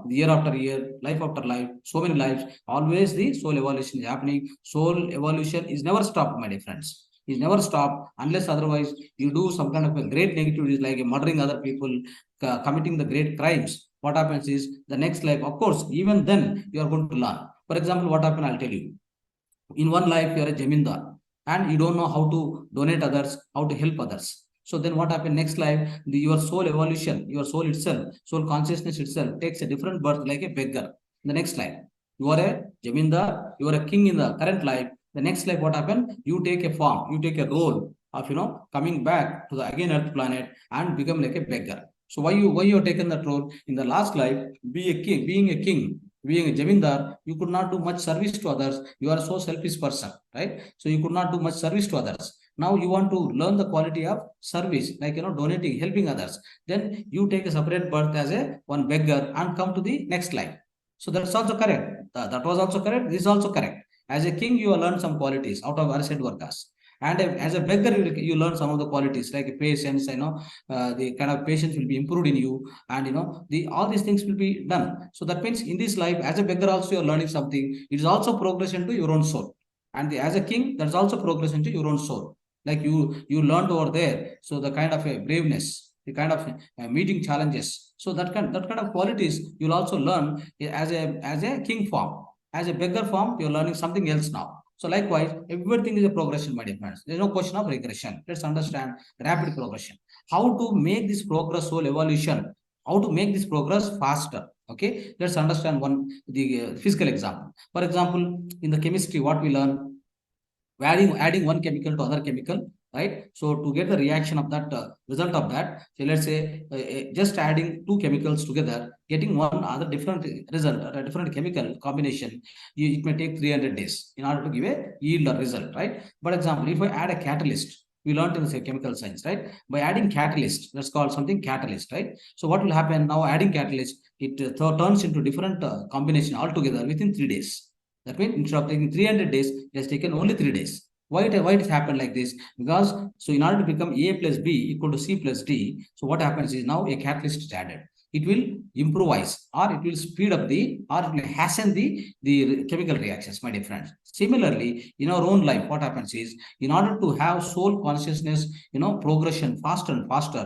year after year, life after life, so many lives. Always the soul evolution is happening. Soul evolution is never stopped, my dear friends. Is never stopped, unless otherwise you do some kind of a great negativities, like murdering other people, committing the great crimes. What happens is the next life, of course, even then you are going to learn. For example, what happened, I'll tell you. In one life, you are a Jamindar, and you don't know how to donate others, how to help others. So then what happened next life? Your soul evolution, your soul itself, soul consciousness itself takes a different birth like a beggar. The next life, you are a Jamindar, you are a king in the current life. The next life, what happened? You take a form, you take a role of coming back to the again earth planet and become like a beggar. So why you have taken that role? In the last life, being a king, being a Jamindar, you could not do much service to others. You are a so selfish person, right? So you could not do much service to others. Now you want to learn the quality of service, like donating, helping others. Then you take a separate birth as a one beggar and come to the next life. So that's also correct. That was also correct. This is also correct. As a king, you will learn some qualities out of Arshad Vargas. And as a beggar, you learn some of the qualities like patience. The kind of patience will be improved in you, and all these things will be done. So that means in this life, as a beggar, also you're learning something. It is also progression to your own soul, and as a king, that's also progression to your own soul. Like you learned over there. So the kind of a braveness, the kind of meeting challenges. So that kind of qualities you'll also learn as a king form. As a beggar form, you're learning something else now. So likewise, everything is a progression, my dear friends. There's no question of regression. Let's understand rapid progression. How to make this progress soul evolution? How to make this progress faster? Okay, let's understand the physical example. For example, in the chemistry, what we learn, adding one chemical to other chemical, right? So to get the reaction of that result of that, so let's say just adding two chemicals together, getting one other different result, a different chemical combination, it may take 300 days in order to give a yield or result, right? But example, if I add a catalyst, We learned in the chemical science, right? By adding catalyst, that's called something catalyst, right? So what will happen now? Adding catalyst, it turns into different combination altogether within 3 days. That means instead of taking 300 days, it has taken only 3 days. Why it happened like this? Because so in order to become A plus B equal to C plus D, so what happens is now a catalyst is added. It will improvise, or it will speed up or it will hasten the chemical reactions, my dear friends. Similarly, in our own life, what happens is, in order to have soul consciousness, progression faster and faster,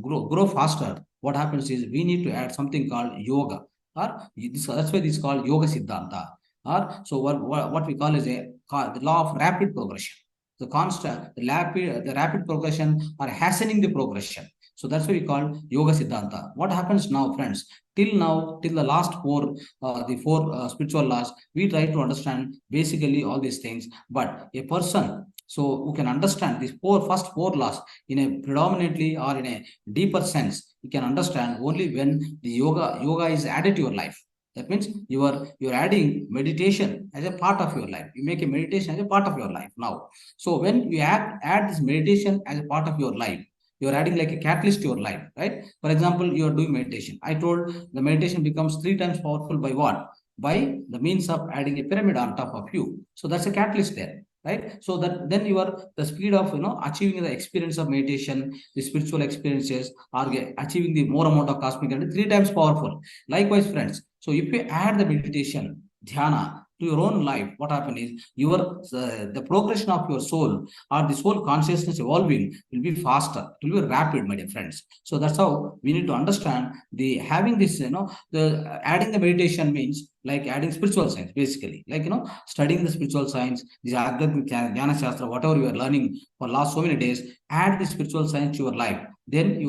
grow faster, what happens is we need to add something called yoga, or that's why this is called yoga siddhanta, or so what we call is the law of rapid progression. The constant, the rapid progression or hastening the progression. So that's why we call yoga siddhanta. What happens now, friends? Till now, till the last the four spiritual laws, we try to understand basically all these things. But a person so who can understand these first four laws in a predominantly or in a deeper sense, you can understand only when the yoga is added to your life. That means you're adding meditation as a part of your life. You make a meditation as a part of your life now. So when you add this meditation as a part of your life, you're adding like a catalyst to your life, right? For example, you're doing meditation. I told the meditation becomes 3 times powerful by what? By the means of adding a pyramid on top of you. So that's a catalyst there, right? So that then the speed of achieving the experience of meditation, the spiritual experiences, or achieving the more amount of cosmic energy 3 times powerful. Likewise, friends. So if you add the meditation, dhyana, to your own life, what happens is the progression of your soul or the soul consciousness evolving will be faster, it will be rapid, my dear friends. So that's how we need to understand the having this, the adding the meditation means like adding spiritual science, basically, like studying the spiritual science, the Dhyana Shastra, whatever you are learning for last so many days, add the spiritual science to your life. Then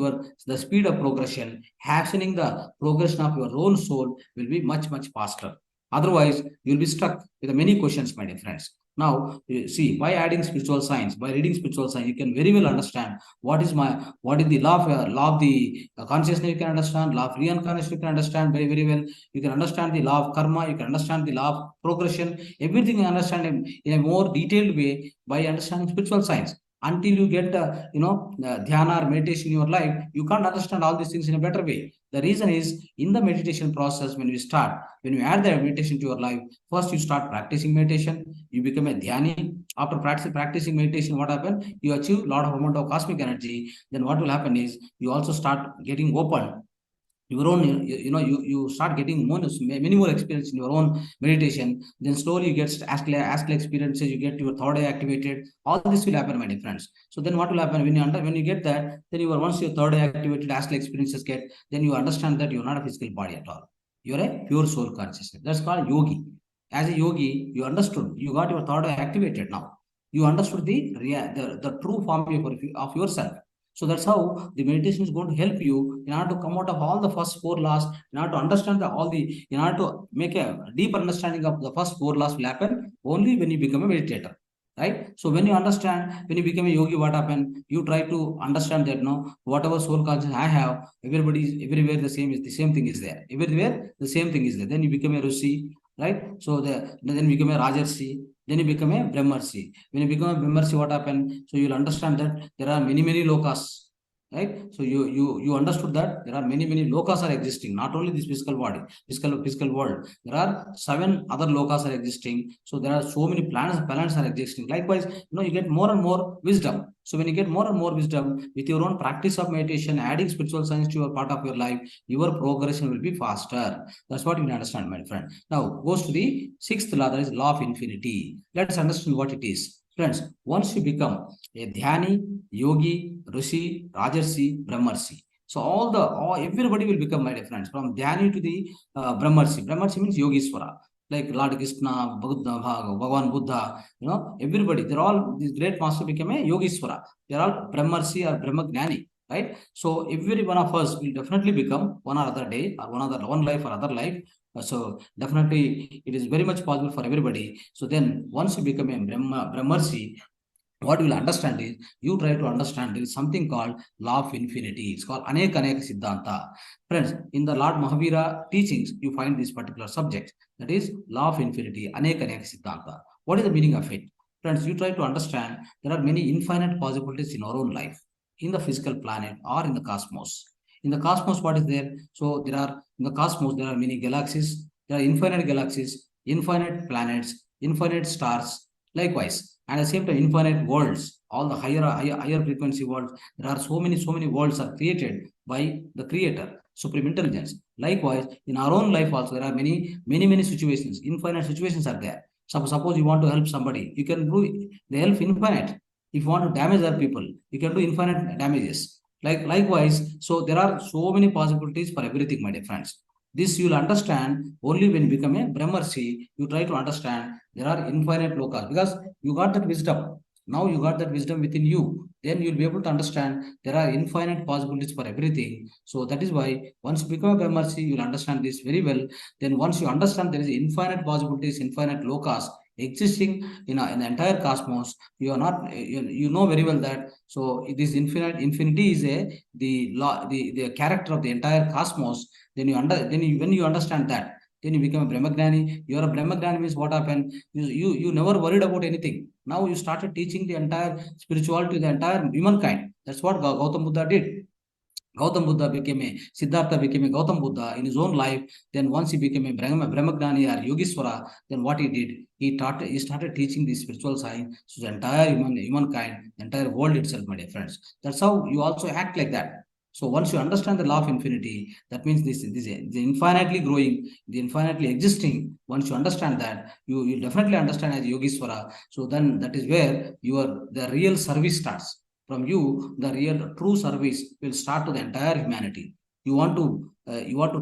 the speed of progression, hastening the progression of your own soul will be much, much faster. Otherwise, you'll be stuck with many questions, my dear friends. Now, see, by adding spiritual science, by reading spiritual science, you can very well understand what is the law of the consciousness. You can understand law of reincarnation. You can understand very, very well. You can understand the law of karma. You can understand the law of progression. Everything you understand in a more detailed way by understanding spiritual science. Until you get dhyana or meditation in your life, you can't understand all these things in a better way. The reason is, in the meditation process, when you add the meditation to your life, first you start practicing meditation, you become a dhyani. After practicing meditation, what happens? You achieve a lot of amount of cosmic energy. Then what will happen is, you also start getting open your own, you start getting many more experience in your own meditation. Then slowly you get astral experiences, you get your third eye activated. All this will happen, my dear friends. So then what will happen when you get that, then once your third eye activated, astral experiences get, then you understand that you're not a physical body at all. You're a pure soul consciousness. That's called yogi. As a yogi, you understood, you got your third eye activated now. You understood the true form of yourself. So that's how the meditation is going to help you in order to come out of all the first four laws, in order to understand in order to make a deep understanding of the first four laws will happen only when you become a meditator, right? So when you become a yogi, what happened? You try to understand that whatever soul consciousness I have, everywhere the same thing is there. Everywhere the same thing is there. Then you become a Rishi, right? So then you become a Rajarshi, then you become a Brahmarshi. When you become a Brahmarshi, what happened? So you'll understand that there are many lokas, right? So you understood that there are many lokas are existing, not only this physical body, physical world. There are 7 other lokas are existing. So there are so many planets are existing. Likewise, you get more and more wisdom. So when you get more and more wisdom with your own practice of meditation, adding spiritual science to your part of your life, your progression will be faster. That's what you understand, my friend. Now goes to the 6th law, that is law of infinity. Let's understand what it is. Friends, once you become a dhyani, yogi, rishi, rajarshi, brahmarshi. So everybody will become, my dear friends, from dhyani to the brahmarshi. Brahmarshi means yogishwara, like Lord Krishna, Bhagavan Buddha, everybody, they're all, these great masters became a yogishwara. They're all brahmarshi or brahmagnani, right? So every one of us will definitely become one or other day, or one life or other life. So definitely it is very much possible for everybody. So then once you become a brahmarshi, what you will understand is, you try to understand there is something called law of infinity. It's called Aneka Siddhanta. Friends, in the Lord Mahavira teachings, you find this particular subject, that is law of infinity, Aneka Siddhanta. What is the meaning of it? Friends, you try to understand there are many infinite possibilities in our own life, in the physical planet or in the cosmos. In the cosmos, what is there? So there are in the cosmos there are many galaxies. There are infinite galaxies, infinite planets, infinite stars. Likewise, and at the same time, infinite worlds. All the higher frequency worlds. There are so many worlds are created by the Creator, Supreme Intelligence. Likewise, in our own life also there are many situations. Infinite situations are there. Suppose you want to help somebody, you can do the help infinite. If you want to damage other people, you can do infinite damages. Likewise, so there are so many possibilities for everything, my dear friends. This you will understand only when you become a Brahmarshi. You try to understand there are infinite lokas because you got that wisdom. Now you got that wisdom within you. Then you'll be able to understand there are infinite possibilities for everything. So that is why once you become a Brahmarshi, you'll understand this very well. Then once you understand there is infinite possibilities, infinite lokas existing in the entire cosmos, you are not you know very well that so this infinity is the law, the character of the entire cosmos. Then when you understand that, then you become a Brahmagnani. You are a Brahmagnani means what happened? You never worried about anything. Now you started teaching the entire spirituality to the entire humankind. That's what Gautam Buddha did. Gautam Buddha became a Siddhartha became a Gautam Buddha in his own life. Then once he became a Brahmagnani or Yogiswara, then what he did, he started teaching the spiritual science to the entire humankind, the entire world itself, my dear friends. That's how you also act like that. So once you understand the law of infinity, that means this the infinitely growing, the infinitely existing. Once you understand that, you definitely understand as Yogiswara. So then that is where the real service starts. From you, the real true service will start to the entire humanity. You want to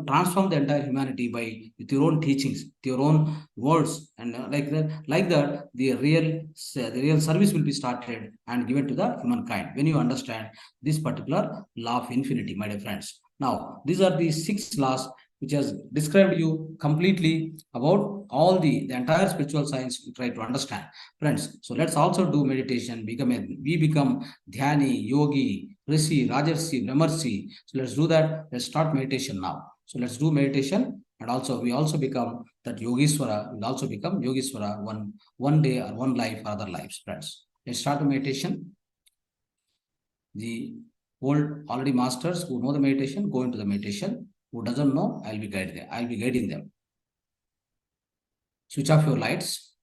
transform the entire humanity by with your own teachings, with your own words, and like that, the real service will be started and given to the humankind when you understand this particular law of infinity, my dear friends. Now, these are the 6 laws which has described you completely about all the entire spiritual science you try to understand, friends. So let's also do meditation. We become Dhyani, Yogi, Rishi, Rajarsi, Brahmarshi. So let's do that. Let's start meditation now. So let's do meditation, and also we also become that Yogiswara. We'll also become Yogiswara one day or one life or other lives, friends. Let's start the meditation. The old already masters who know the meditation go into the meditation. Who doesn't know, I'll be guiding them. Switch off your lights.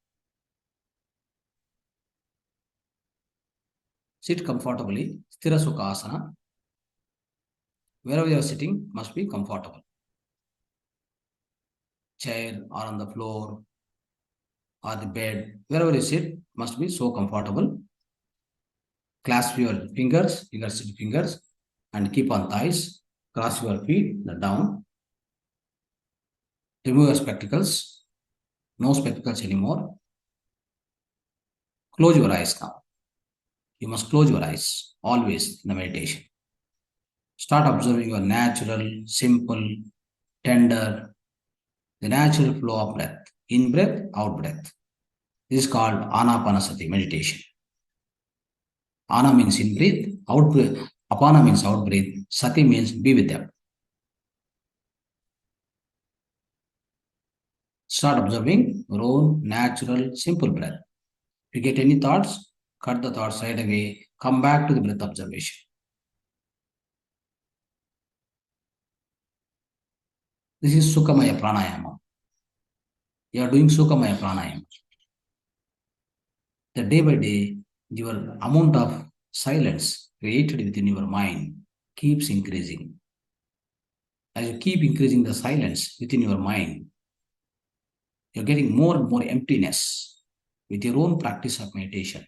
Sit comfortably. Sthira Sukha Asana. Wherever you are sitting must be comfortable. Chair or on the floor or the bed, wherever you sit must be so comfortable. Clasp your fingers, and keep on thighs. Cross your feet down. Remove your spectacles. No spectacles anymore. Close your eyes now. You must close your eyes always in the meditation. Start observing your natural, simple, tender, the natural flow of breath. In breath, out breath. This is called Anapanasati meditation. Ana means in breath, out breath. Apana means out breath. Sati means be with them. Start observing your own natural, simple breath. If you get any thoughts, cut the thoughts right away. Come back to the breath observation. This is Sukhamaya Pranayama. You are doing Sukhamaya Pranayama. The day by day, your amount of silence created within your mind keeps increasing. As you keep increasing the silence within your mind, you're getting more and more emptiness with your own practice of meditation.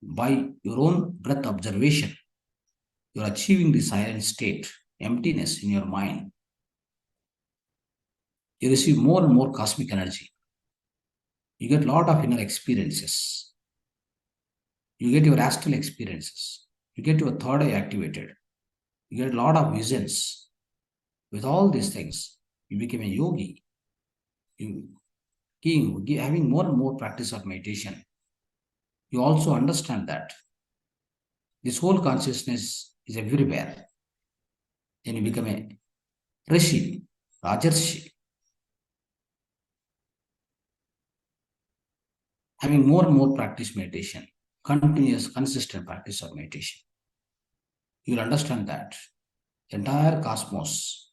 By your own breath observation, you're achieving the silent state, emptiness in your mind. You receive more and more cosmic energy. You get a lot of inner experiences. You get your astral experiences. You get your third eye activated. You get a lot of visions. With all these things, you become a yogi. You having more and more practice of meditation. You also understand that this whole consciousness is everywhere. Then you become a Rishi, Rajarshi. having more and more practice meditation, continuous, consistent practice of meditation, you'll understand that entire cosmos,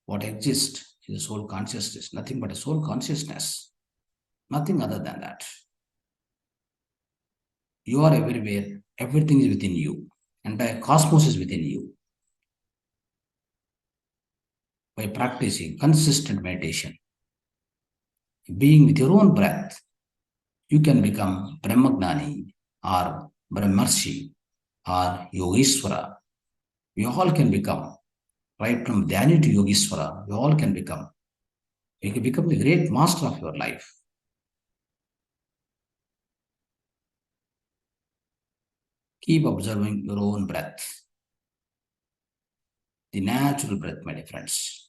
what exists is a soul consciousness, nothing but a soul consciousness, nothing other than that. You are everywhere, everything is within you, entire cosmos is within you. By practicing consistent meditation, being with your own breath, you can become Brahmagnani or Brahmarshi or Yogeshwara. We all can become, right from Dhyana to Yogeshwara, we all can become. You can become a great master of your life. Keep observing your own breath, the natural breath, my dear friends.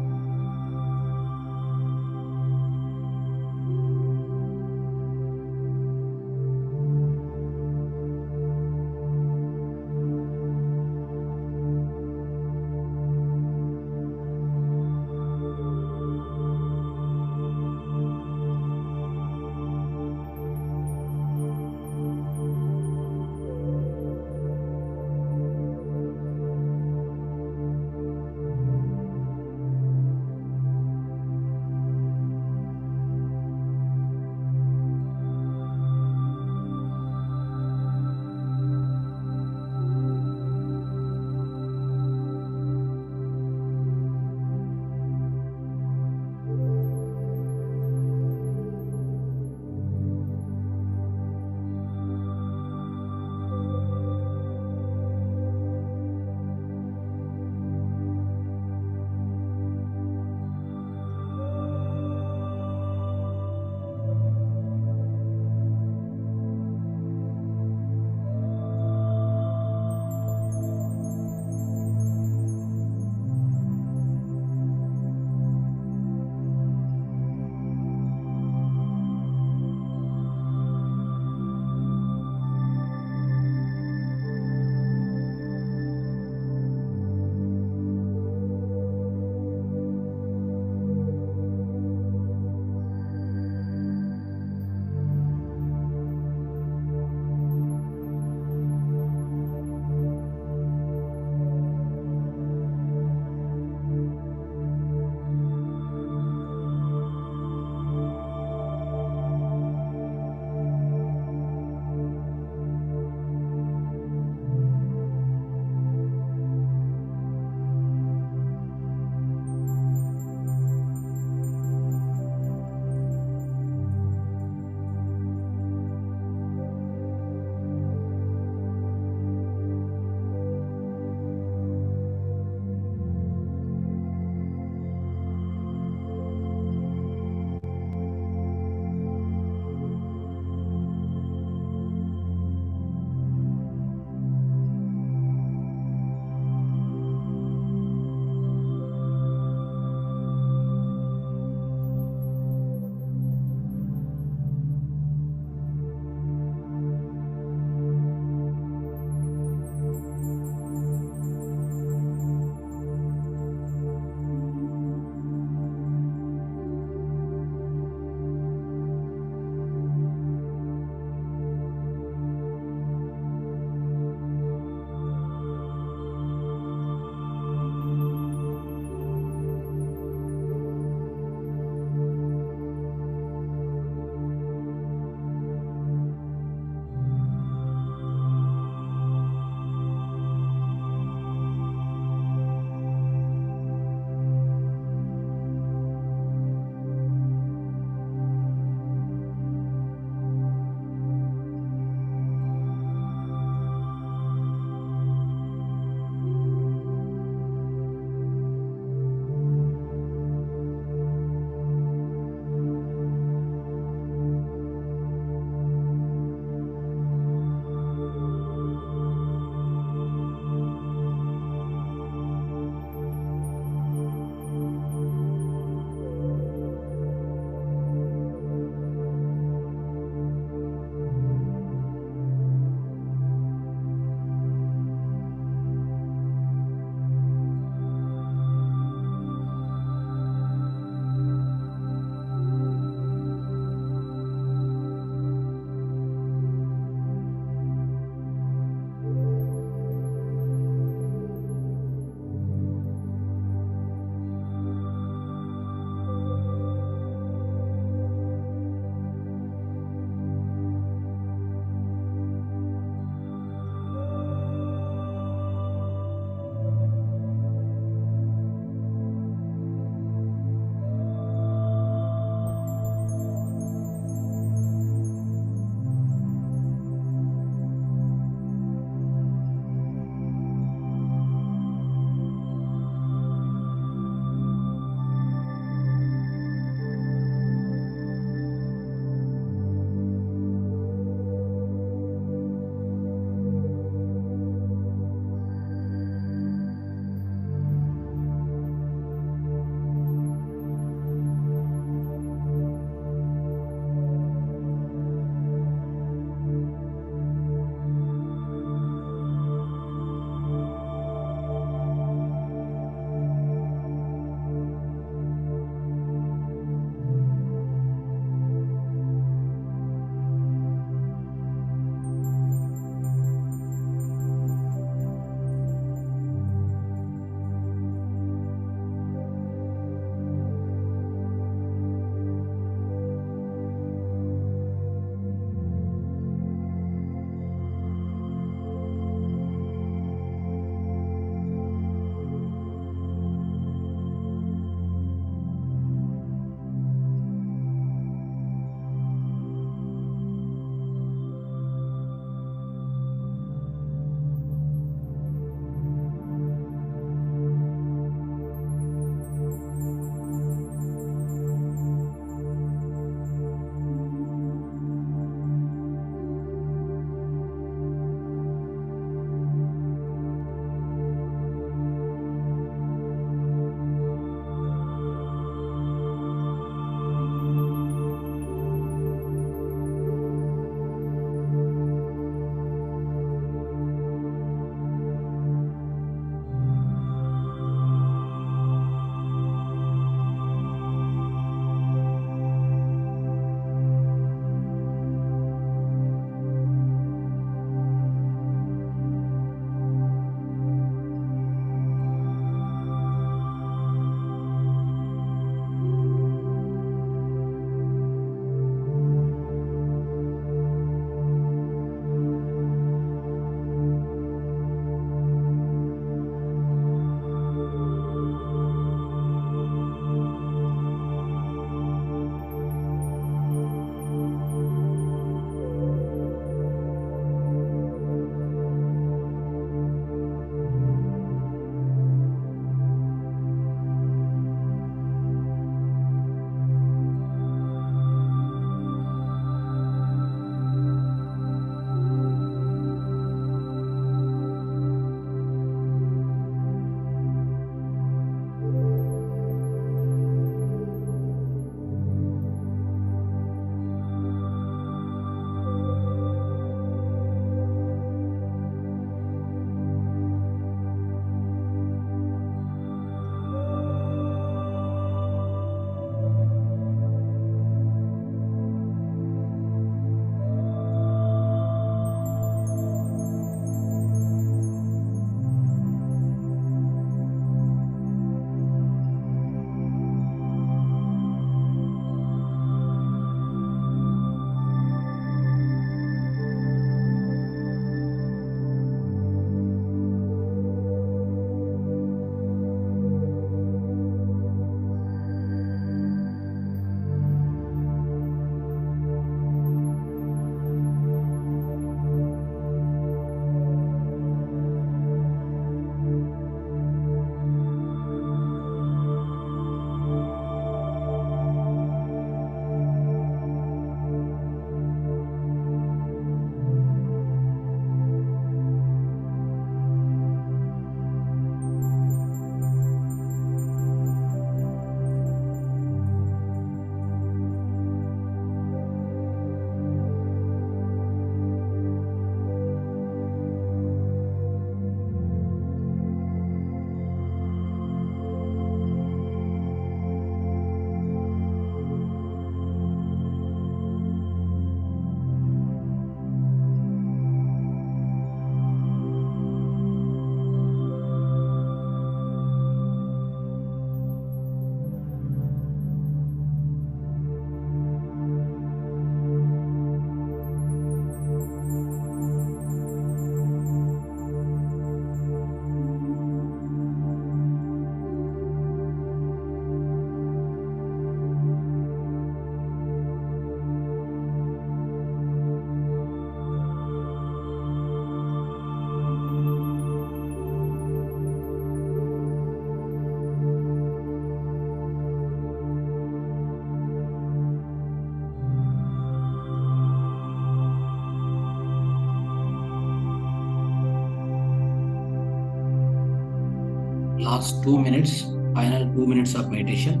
Last 2 minutes, final 2 minutes of meditation.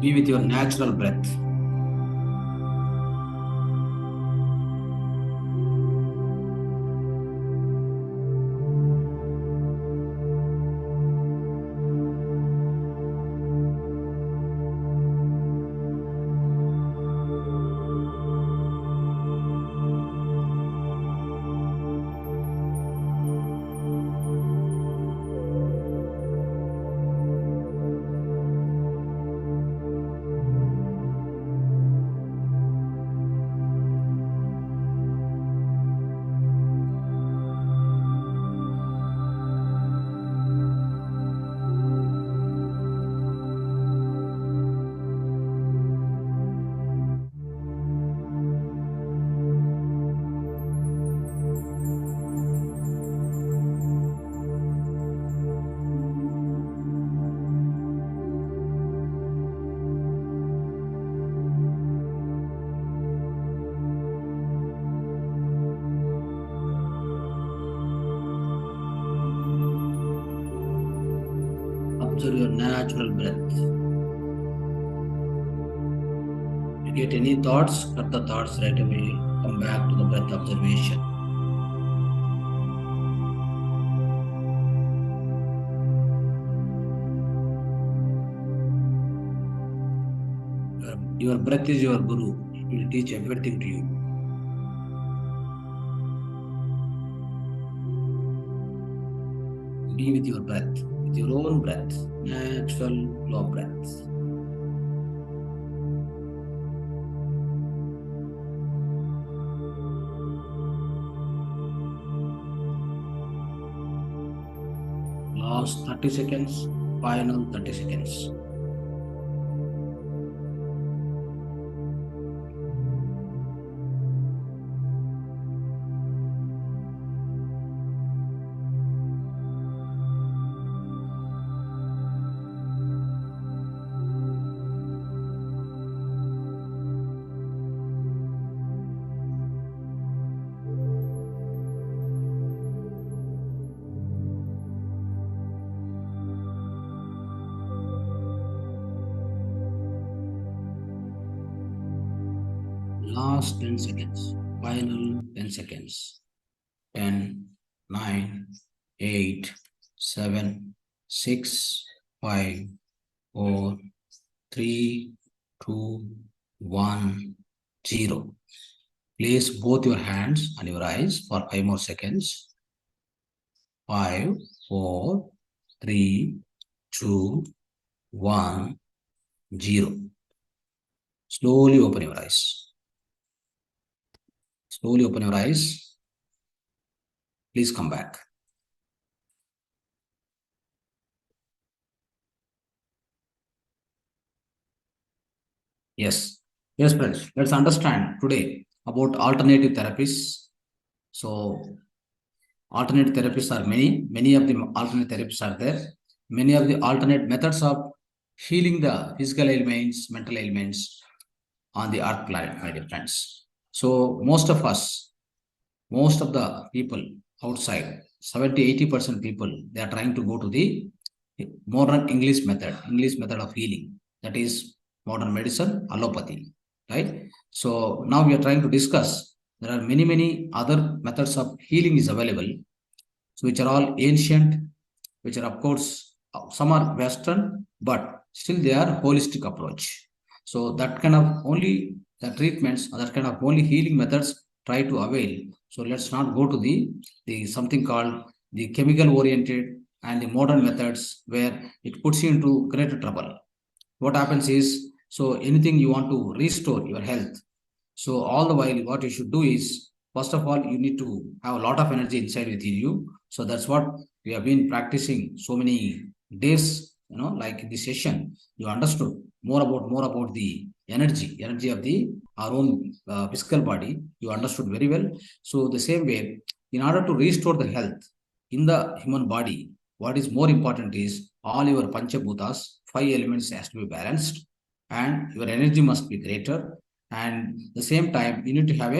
Be with your natural breath. Observe your natural breath. You get any thoughts, cut the thoughts right away. Come back to the breath observation. Your breath is your guru. It will teach everything to you. Be with your breath, with your own breath, natural flow of breath. Last 30 seconds, final 30 seconds. Last 10 seconds, final 10 seconds. 10, 9, 8, 7, 6, 5, 4, 3, 2, 1, 0. Place both your hands on your eyes for 5 more seconds. 5, 4, 3, 2, 1, 0. Slowly open your eyes. Slowly open your eyes. Please come back. Yes. Yes, friends. Let's understand today about alternative therapies. So, alternate therapies are many. Many of the alternate therapies are there. Many of the alternate methods of healing the physical ailments, mental ailments on the earth planet, my dear friends. So, most of the people outside, 70-80% people, they are trying to go to the modern English method of healing. That is modern medicine, allopathy, right? So now we are trying to discuss, there are many other methods of healing is available, so which are all ancient, which are of course, some are Western, but still they are holistic approach. So that kind of only the treatments, that kind of only healing methods try to avail. So let's not go to the something called the chemical oriented and the modern methods where it puts you into greater trouble. What happens is, so anything you want to restore your health. So all the while, what you should do is, first of all, you need to have a lot of energy inside within you. So that's what we have been practicing so many days, like in this session, you understood more about the energy of our own physical body. You understood very well. So the same way, in order to restore the health in the human body, what is more important is all your panchabhutas, 5 elements has to be balanced, and your energy must be greater. And the same time, you need to have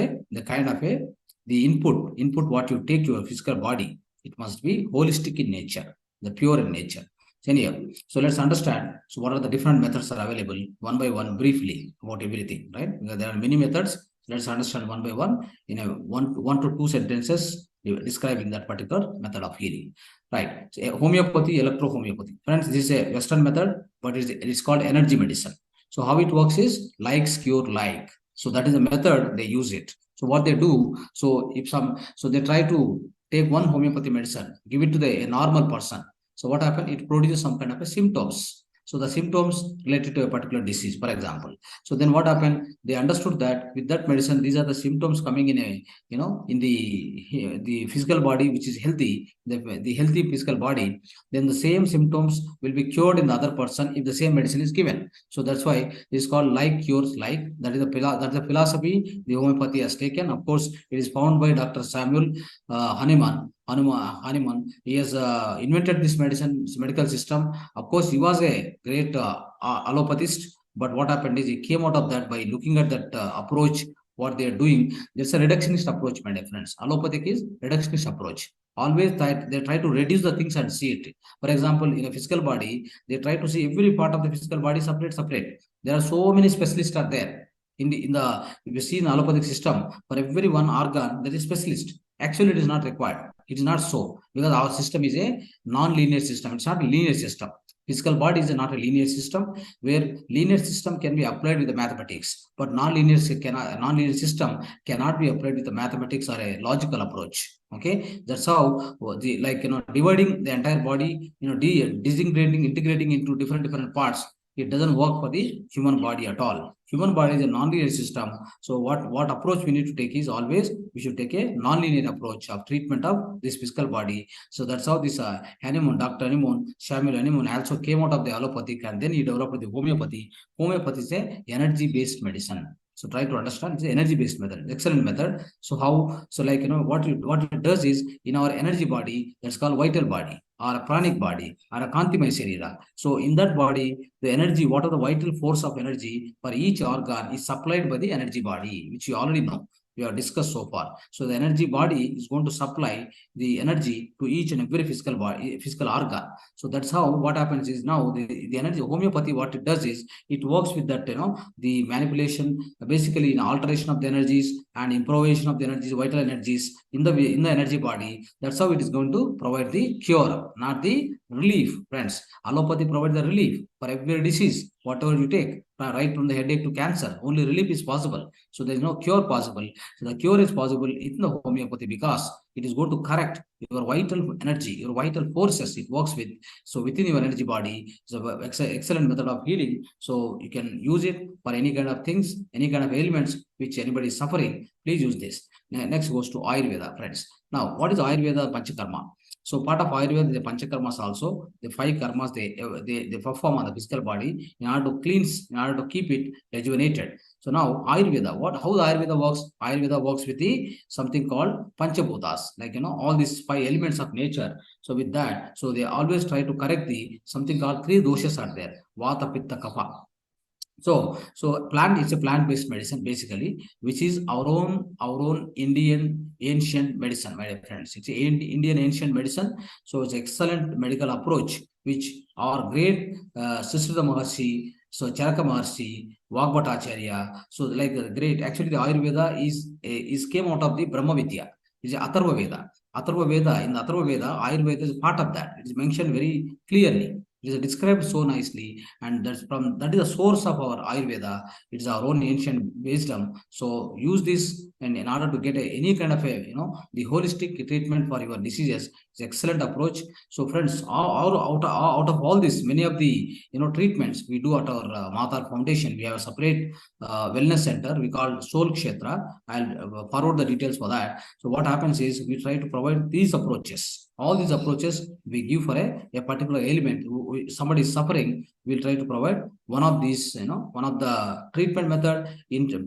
the input what you take your physical body, it must be holistic in nature. the pure in nature. Anyhow, so let's understand. So what are the different methods are available one by one briefly about everything, right? Because there are many methods. Let's understand one by one in a one to two sentences describing that particular method of healing. Right. So, homeopathy, electro-homeopathy. Friends, this is a Western method, but it's called energy medicine. So how it works is likes cure like. So that is the method they use it. So what they do, so they try to take one homeopathy medicine, give it to a normal person. So what happens? It produces some kind of a symptoms. So the symptoms related to a particular disease, for example. So then what happened? They understood that with that medicine, these are the symptoms coming in a, in the physical body, which is healthy, the healthy physical body, then the same symptoms will be cured in the other person if the same medicine is given. So that's why it's called like cures like. That is the philosophy the homeopathy has taken. Of course, it is found by Dr. Samuel Hahnemann. He has invented this medical system. Of course, he was a great allopathist, but what happened is he came out of that by looking at that approach, what they are doing. There's a reductionist approach, my dear friends. Allopathic is reductionist approach. Always they try to reduce the things and see it. For example, in a physical body, they try to see every part of the physical body separate. There are so many specialists are there. If you see in the allopathic system, for every one organ, there is a specialist. Actually, it is not required. It is not so, because our system is a non-linear system. It's not a linear system. Physical body is not a linear system, where linear system can be applied with the mathematics, but non-linear system cannot be applied with the mathematics or a logical approach. Okay, that's how dividing the entire body, integrating into different parts. It doesn't work for the human body at all. Human body is a non-linear system. So what approach we need to take is always we should take a non-linear approach of treatment of this physical body. So that's how this Dr. Samuel Hahnemann also came out of the allopathic, and then he developed the homeopathy. Homeopathy is a energy-based medicine. So try to understand, it's an energy-based method, excellent method. So what it does is, in our energy body, that's called vital body, or a pranic body, or a kantimaya sharira. So in that body, the energy, what are the vital force of energy for each organ is supplied by the energy body, which you already know. We have discussed so far. So the energy body is going to supply the energy to each and every physical organ. So that's how what happens is, now the energy homeopathy, what it does is it works with that, the manipulation, basically in alteration of the energies and improvisation of the energies, vital energies in the energy body. That's how it is going to provide the cure, not the relief, friends. Allopathy provides the relief for every disease, whatever you take, right from the headache to cancer. Only relief is possible. So there is no cure possible. So the cure is possible in the homeopathy, because it is going to correct your vital energy, your vital forces it works with. So within your energy body, it's an excellent method of healing. So you can use it for any kind of things, any kind of ailments which anybody is suffering. Please use this. Next goes to Ayurveda, friends. Now, what is Ayurveda Panchakarma? So part of Ayurveda, the Panchakarmas also, the 5 karmas they perform on the physical body in order to cleanse, in order to keep it rejuvenated. So now Ayurveda, how the Ayurveda works? Ayurveda works with the something called Panchabhutas, all these 5 elements of nature. So with that, so they always try to correct the something called 3 doshas are there: Vata, Pitta, Kapha. So it's a plant-based medicine, basically, which is our own Indian ancient medicine, my dear friends. It's Indian ancient medicine. So it's excellent medical approach, which our great Sister Maharshi, so Charaka Maharshi, Vagbhatacharya, so great. Actually, the Ayurveda is came out of the Brahma Vidya. It's Atharva Veda. Atharva Veda, in the Atharva Veda, Ayurveda is part of that. It is mentioned very clearly. It is described so nicely, and that is the source of our Ayurveda. It is our own ancient wisdom. So use this, and in order to get any kind of the holistic treatment for your diseases. It's excellent approach. So friends, out of all this, many of the treatments we do at our Mahavatar Foundation, we have a separate wellness center we call Soul Kshetra. I'll forward the details for that. So what happens is we try to provide these approaches. All these approaches we give for a particular ailment. Somebody is suffering, we'll try to provide one of these, one of the treatment method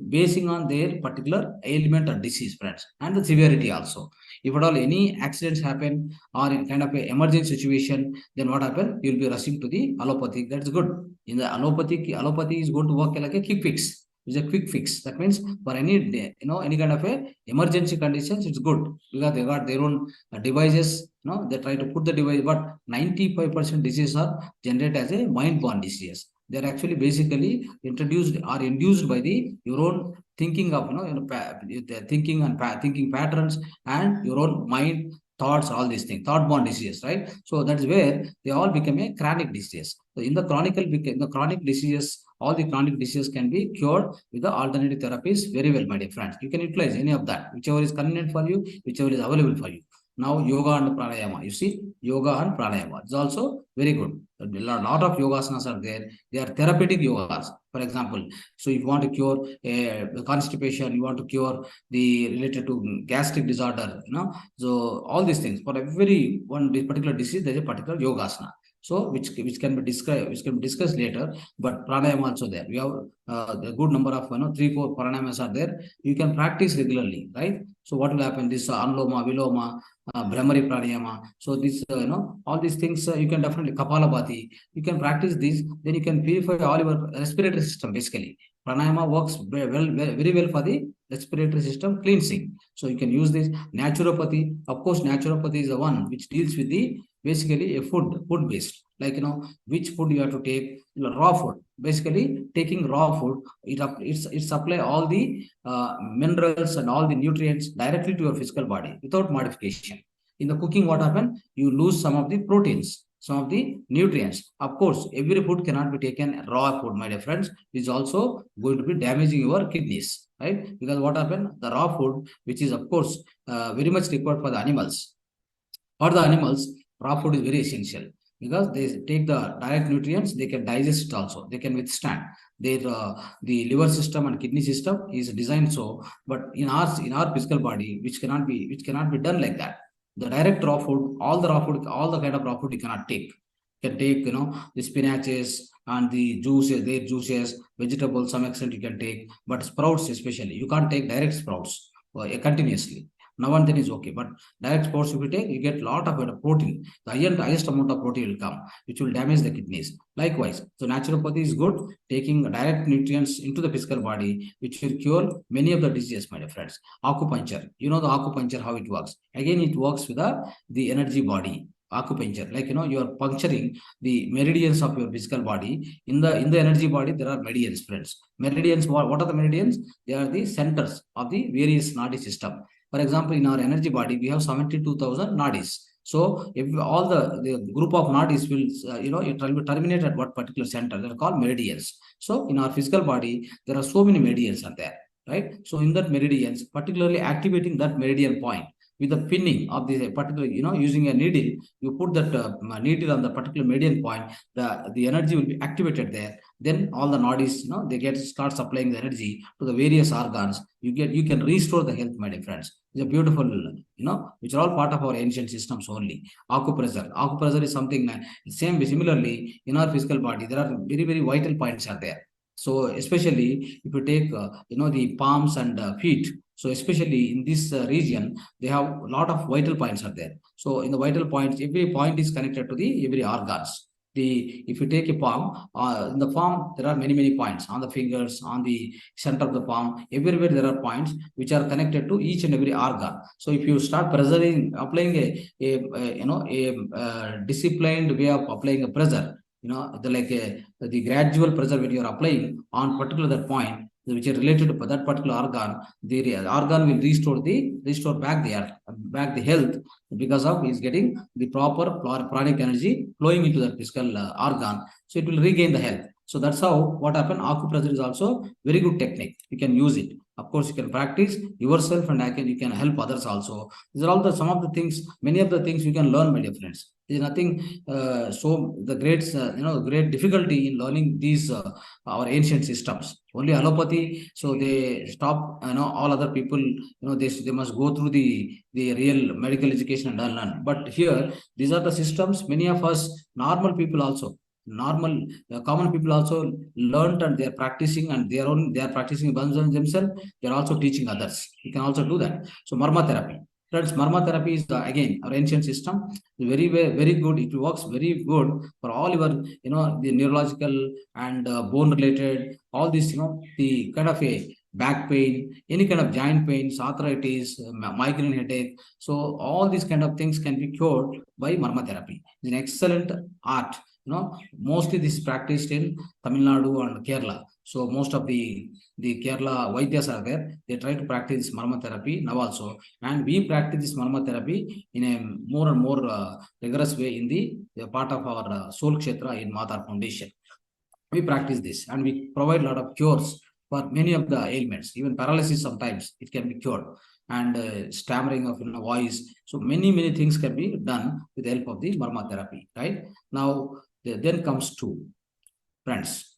basing on their particular ailment or disease, friends, and the severity also. If at all any accidents happen or in kind of an emergency situation, then what happens? You'll be rushing to the allopathic. That's good. In the allopathy is going to work like a quick fix. It's a quick fix. That means for any any kind of a emergency conditions, it's good because they got their own devices. They try to put the device, but 95% diseases are generated as a mind-borne disease. They are actually basically introduced or induced by your own thinking of thinking patterns and your own mind thoughts, all these things, thought-borne diseases, right? So that is where they all become a chronic disease. So in the chronic diseases, all the chronic diseases can be cured with the alternative therapies very well, my dear friends. You can utilize any of that, whichever is convenient for you, whichever is available for you. Now, yoga and pranayama. You see, yoga and pranayama is also very good. A lot of yogasanas are there. They are therapeutic yogas. For example, so if you want to cure constipation, you want to cure the related to gastric disorder, so all these things for every one particular disease, there's a particular yogasana. So which can be discussed later. But pranayama also there. We have a good number of 3-4 pranayamas are there. You can practice regularly, right? So what will happen? This anuloma, viloma, Brahmari pranayama. So this all these things you can definitely Kapalabhati. You can practice these. Then you can purify all your respiratory system. Basically, pranayama works very well for the respiratory system cleansing. So you can use this naturopathy. Of course, naturopathy is the one which deals with the basically a food based, like which food you have to take. Raw food, basically taking raw food, it supply all the minerals and all the nutrients directly to your physical body without modification. In the cooking, what happens? You lose some of the proteins, some of the nutrients. Of course, every food cannot be taken raw food, my dear friends. Is also going to be damaging your kidneys, right? Because what happens? The raw food, which is of course very much required for the animals. For the animals, raw food is very essential because they take the direct nutrients, they can digest it also, they can withstand. The liver system and kidney system is designed so, but in our physical body, which cannot be done like that. The direct raw food, all the kind of raw food you cannot take. You can take the spinaches and the juices, their juices, vegetables, some extent you can take, but sprouts especially, you can't take direct sprouts continuously. Now and then is okay, but direct sprouts if you take, you get a lot of protein. The highest amount of protein will come, which will damage the kidneys. Likewise, so naturopathy is good, taking direct nutrients into the physical body, which will cure many of the diseases, my dear friends. Acupuncture, the acupuncture, how it works. Again, it works with the energy body. Acupuncture, like you are puncturing the meridians of your physical body. In the energy body, there are meridians, friends. Meridians, what are the meridians? They are the centers of the various nadi system. For example, in our energy body, we have 72,000 nadis. So if all the group of nadis will, it will terminate at what particular center, they're called meridians. So in our physical body, there are so many meridians are there, right? So in that meridians, particularly activating that meridian point with the pinning of the particular, using a needle, you put that needle on the particular meridian point, the energy will be activated there. Then all the nadis, they start supplying the energy to the various organs. You can restore the health, my dear friends. It's a beautiful, which are all part of our ancient systems only. Acupressure is something similarly in our physical body. There are very, very vital points are there. So especially if you take, the palms and feet. So especially in this region, they have a lot of vital points are there. So in the vital points, every point is connected to the every organs. If you take a palm, in the palm there are many points on the fingers, on the center of the palm. Everywhere there are points which are connected to each and every organ. So if you start applying a disciplined way of applying a pressure, the gradual pressure when you are applying on particular that point, which is related to that particular organ, the organ will restore back the health, because of is getting the proper pranic energy flowing into the physical organ, so it will regain the health. So that's how what happened. Acupressure is also very good technique. You can use it. Of course, you can practice yourself, and you can help others also. These are all some of the things, many of the things you can learn, my dear friends. There is nothing so the great difficulty in learning these our ancient systems. Only allopathy, so they stop. All other people, they must go through the real medical education and learn. But here, these are the systems. Many of us normal people also. Common people also learned, and they are practicing, and they are practicing themselves. They are also teaching others. You can also do that. So marma therapy. Friends, marma therapy is again our ancient system. Very, very good. It works very good for all your, the neurological and bone related, all this, the kind of a back pain, any kind of joint pains, arthritis, migraine headache. So all these kind of things can be cured by marma therapy. It's an excellent art. Mostly this is practiced in Tamil Nadu and Kerala. So most of the Kerala Vaidyas are there. They try to practice this marma therapy now also. And we practice this marma therapy in a more and more rigorous way in the part of our soul kshetra in Mahavatar Foundation. We practice this and we provide a lot of cures for many of the ailments. Even paralysis sometimes it can be cured, and stammering of voice. So many things can be done with the help of the marma therapy. Right now, then comes to, friends,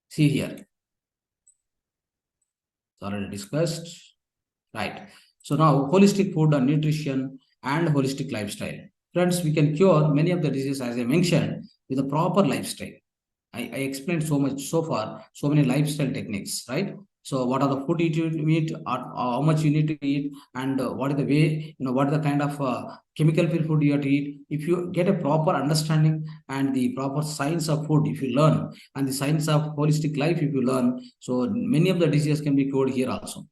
see here. It's already discussed. Right. So now holistic food and nutrition and holistic lifestyle. Friends, we can cure many of the diseases, as I mentioned, with a proper lifestyle. I explained so much so far, so many lifestyle techniques, right? So what are the food you eat, how much you need to eat, and what is the way, what is the kind of chemical free food you have to eat. If you get a proper understanding and the proper science of food, if you learn, and the science of holistic life, if you learn, so many of the diseases can be cured here also.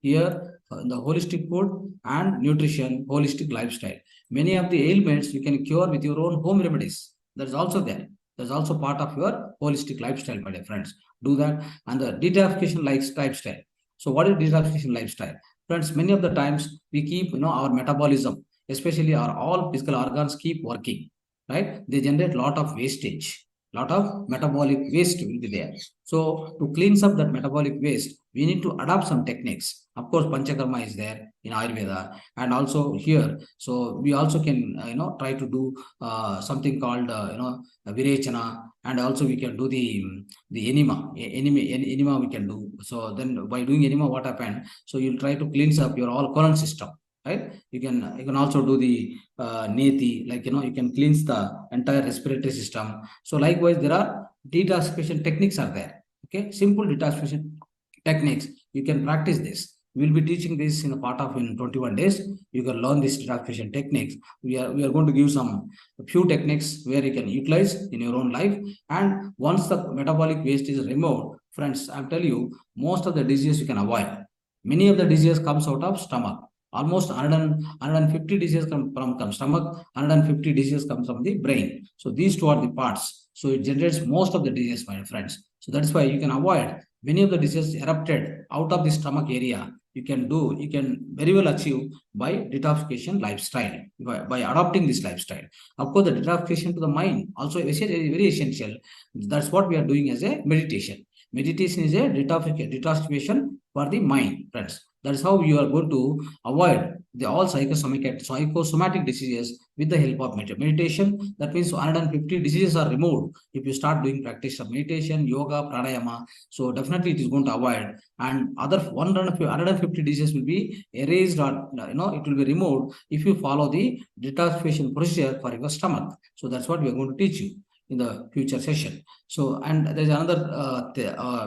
Here, the holistic food and nutrition, holistic lifestyle. Many of the ailments you can cure with your own home remedies. That's also there. That's also part of your holistic lifestyle, my dear friends. Do that. And the detoxification lifestyle. So what is detoxification lifestyle? Friends, many of the times we keep, our metabolism, especially our all physical organs keep working, right? They generate a lot of wastage. Lot of metabolic waste will be there. So to cleanse up that metabolic waste, we need to adopt some techniques. Of course, Panchakarma is there in Ayurveda, and also here. So we also can, try to do something called, Virechana, and also we can do the enema. Enema we can do. So then by doing enema, what happened? So you'll try to cleanse up your all colon system. Right, you can also do the neti, like you can cleanse the entire respiratory system. So likewise, there are detoxification techniques are there. Okay, simple detoxification techniques. You can practice this. We'll be teaching this in a part of in 21 days. You can learn this detoxification techniques. We are going to give a few techniques where you can utilize in your own life. And once the metabolic waste is removed, friends, I'll tell you, most of the diseases you can avoid. Many of the diseases comes out of stomach. Almost 150 diseases come from stomach, 150 diseases come from the brain. So these two are the parts. So it generates most of the diseases, my friends. So that's why you can avoid many of the diseases erupted out of the stomach area. You can very well achieve by detoxification lifestyle, by adopting this lifestyle. Of course, the detoxification to the mind also is very essential. That's what we are doing as a meditation. Meditation is a detoxification for the mind, friends. That's how you are going to avoid the all psychosomatic diseases with the help of meditation. That means 150 diseases are removed if you start doing practice of meditation, yoga, pranayama. So definitely it is going to avoid, and other 150 diseases will be erased, or it will be removed if you follow the detoxification procedure for your stomach. So that's what we are going to teach you in the future session. So, and there is another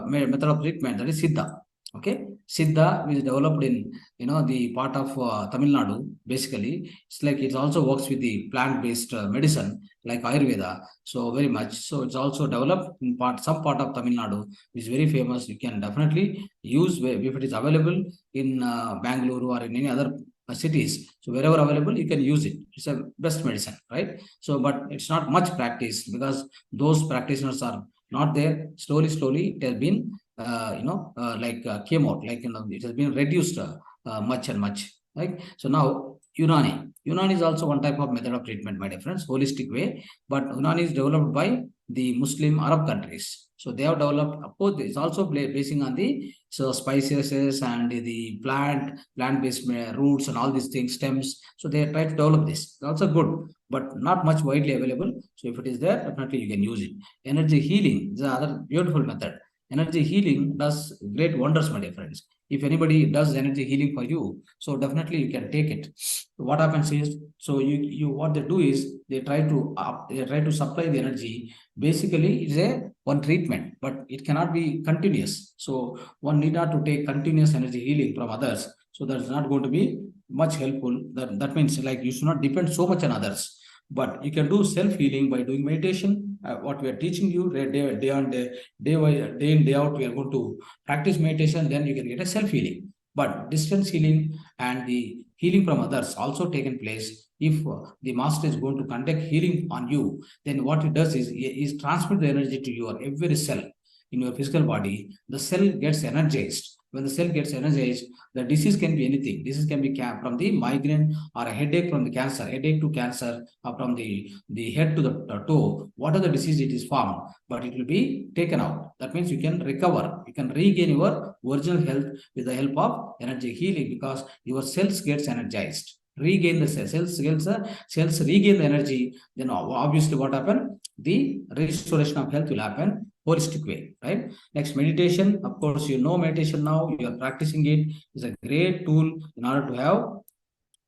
method of treatment, that is Siddha. Okay, Siddha is developed in the part of Tamil Nadu. Basically, it's like it also works with the plant-based medicine like Ayurveda. So very much. So it's also developed in some part of Tamil Nadu, which is very famous. You can definitely use if it is available in Bangalore or in any other cities. So wherever available, you can use it. It's a best medicine, right? So, but it's not much practice because those practitioners are not there. Slowly, it has been came out, it has been reduced much and much, right? So now Unani is also one type of method of treatment, my dear friends, holistic way. But Unani is developed by the Muslim Arab countries. So they have developed, of course, it's also basing on the spices and the plant-based roots and all these things, stems. So they try to develop this. It's also good, but not much widely available. So if it is there, definitely you can use it. Energy healing is another beautiful method. energy healing does great wonders, my dear friends. If anybody does energy healing for you, so definitely you can take it. So what happens is, so you what they do is they try to supply the energy. Basically, it's a one treatment, but it cannot be continuous. So one need not to take continuous energy healing from others. So that's not going to be much helpful. That means like you should not depend so much on others, but you can do self-healing by doing meditation. What we are teaching you day on day in day out, we are going to practice meditation. Then you can get a self-healing. But distance healing and the healing from others also taken place. If the master is going to conduct healing on you, then what it does is transmit the energy to your every cell in your physical body. The cell gets energized. When the cell gets energized, the disease can be anything. Disease can be from the migraine or a headache from the cancer, headache to cancer, or from the head to the toe. Whatever the disease it is formed, but it will be taken out. That means you can recover, you can regain your original health with the help of energy healing, because your cells gets energized. Regain the cells regain the energy. Then obviously what happen? The restoration of health will happen holistic way, right? Next, meditation. Of course, you know meditation now. You are practicing it. It's a great tool in order to have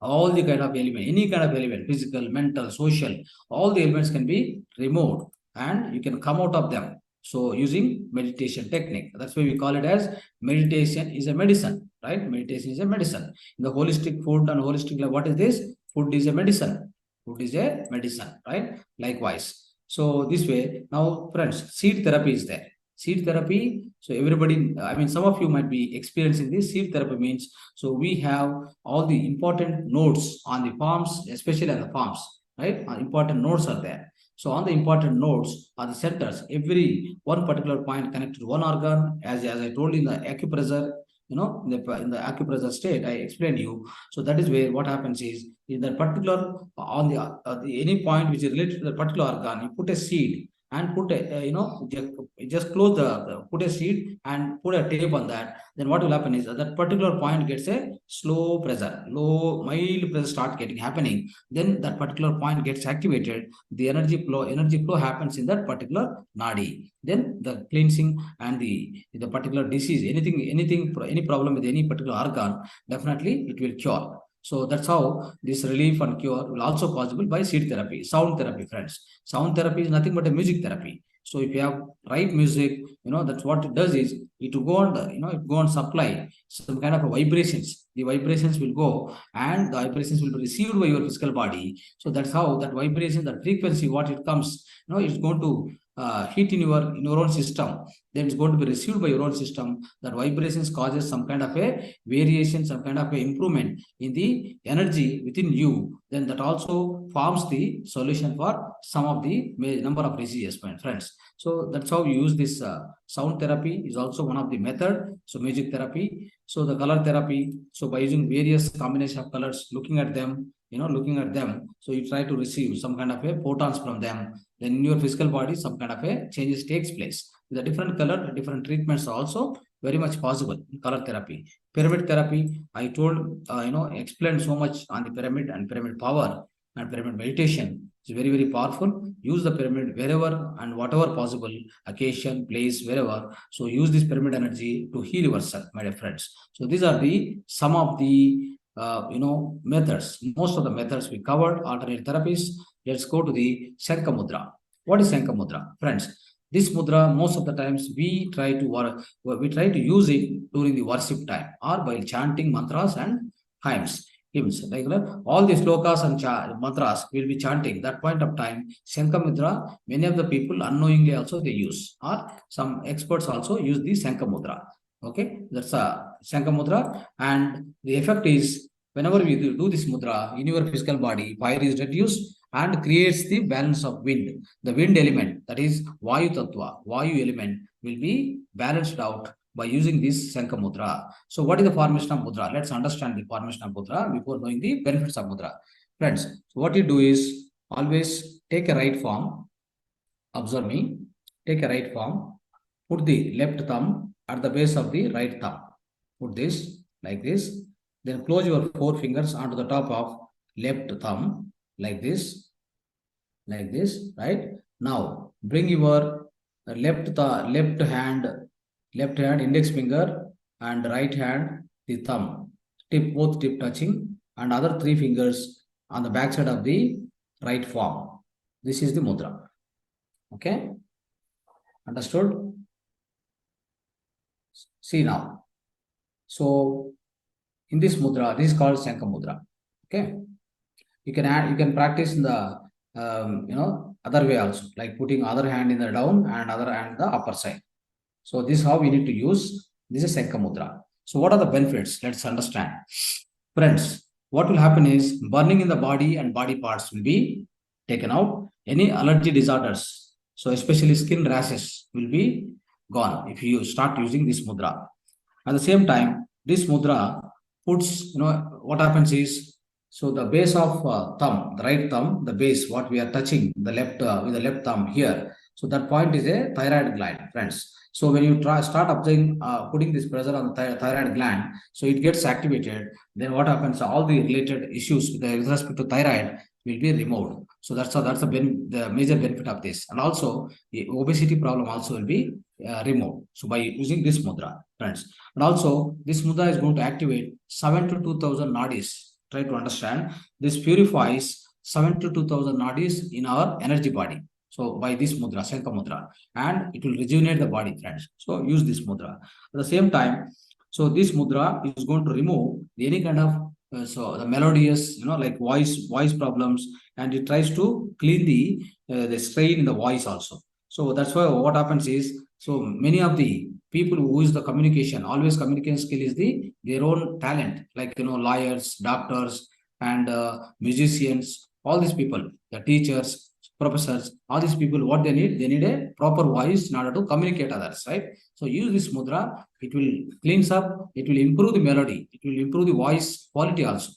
all the kind of element, any kind of element, physical, mental, social, all the elements can be removed and you can come out of them. So using meditation technique, that's why we call it as meditation is a medicine, right? Meditation is a medicine. In the holistic food and holistic life, what is this? Food is a medicine. Food is a medicine, right? Likewise. So this way, now friends, seed therapy is there. Seed therapy. So everybody, I mean, some of you might be experiencing this. Seed therapy means, so we have all the important nodes on the palms, especially on the palms, right? Important nodes are there. So on the important nodes are the centers. Every one particular point connected to one organ, as I told in the acupressure, in the acupressure state, I explained you. So that is where what happens is, in that particular on the any point which is related to the particular organ, you put a seed and put a just close put a seed and put a tape on that. Then what will happen is that particular point gets a slow pressure, low mild pressure start getting happening. Then that particular point gets activated. The energy flow happens in that particular nadi. Then the cleansing and the particular disease, anything any problem with any particular organ, definitely it will cure. So that's how this relief and cure will also possible by seed therapy, sound therapy, friends. Sound therapy is nothing but a music therapy. So if you have right music, that's what it does is it will go on it go on supply some kind of a vibrations. The vibrations will go and the vibrations will be received by your physical body. So that's how that vibration, that frequency, what it comes, it's going to hit in your own system. Then it's going to be received by your own system. That vibrations causes some kind of a variation, some kind of a improvement in the energy within you. Then that also forms the solution for some of the number of diseases, my friends. So that's how you use this sound therapy is also one of the method. So music therapy. So the color therapy. So by using various combination of colors, looking at them, so you try to receive some kind of a photons from them. Then in your physical body, some kind of a changes takes place. The different color, different treatments are also very much possible in color therapy. Pyramid therapy, I told, explained so much on the pyramid and pyramid power and pyramid meditation. It's very, very powerful. Use the pyramid wherever and whatever possible, occasion, place, wherever. So use this pyramid energy to heal yourself, my dear friends. So these are the some of the methods. Most of the methods we covered, alternate therapies. Let's go to the Shanka Mudra. What is Shanka Mudra, friends? This mudra, most of the times we try to use it during the worship time or while chanting mantras and hymns. Like all the slokas and mantras will be chanting. That point of time, Shanka Mudra, many of the people unknowingly also they use, or some experts also use the Shanka Mudra. Okay, that's a Shanka Mudra, and the effect is whenever we do this mudra in your physical body, fire is reduced and creates the balance of wind. The wind element, that is Vayu Tattva, Vayu element, will be balanced out by using this Shanka Mudra. So what is the formation of mudra? Let's understand the formation of mudra before knowing the benefits of mudra. Friends, so what you do is always take a right form. Observe me. Take a right form. Put the left thumb at the base of the right thumb. Put this like this. Then close your four fingers onto the top of left thumb like this, right? Now bring your left hand Left hand index finger and right hand the thumb. Both tip touching, and other 3 fingers on the back side of the right palm. This is the mudra. Okay? Understood? See now. So in this mudra, this is called Shanka mudra. Okay? You can practice in the other way also, like putting other hand in the down and other hand the upper side. So this is how we need to use. This is Shanka mudra. So what are the benefits? Let's understand. Friends, what will happen is burning in the body and body parts will be taken out. Any allergy disorders, so especially skin rashes, will be gone if you start using this mudra. At the same time, this mudra puts, what happens is, so the base of thumb, the right thumb, the base, what we are touching, the left with the left thumb here. So that point is a thyroid gland, friends. So when you start observing, putting this pressure on the thyroid gland, so it gets activated. Then what happens? All the related issues with respect to thyroid will be removed. So that's the major benefit of this. And also the obesity problem also will be removed. So by using this mudra, friends. And also this mudra is going to activate 7 to 2000 nadis. Try to understand. This purifies 7 to 2000 nadis in our energy body. So by this mudra, Shanka mudra, and it will rejuvenate the body, friends. So use this mudra. At the same time, so this mudra is going to remove any kind of so the melodious, like voice problems, and it tries to clean the strain in the voice also. So that's why what happens is, so many of the people who use the communication, always communication skill is their own talent, like lawyers, doctors, and musicians, all these people, the teachers, professors, all these people, what they need a proper voice in order to communicate others, right? So use this mudra, it will cleanse up, it will improve the melody, it will improve the voice quality also.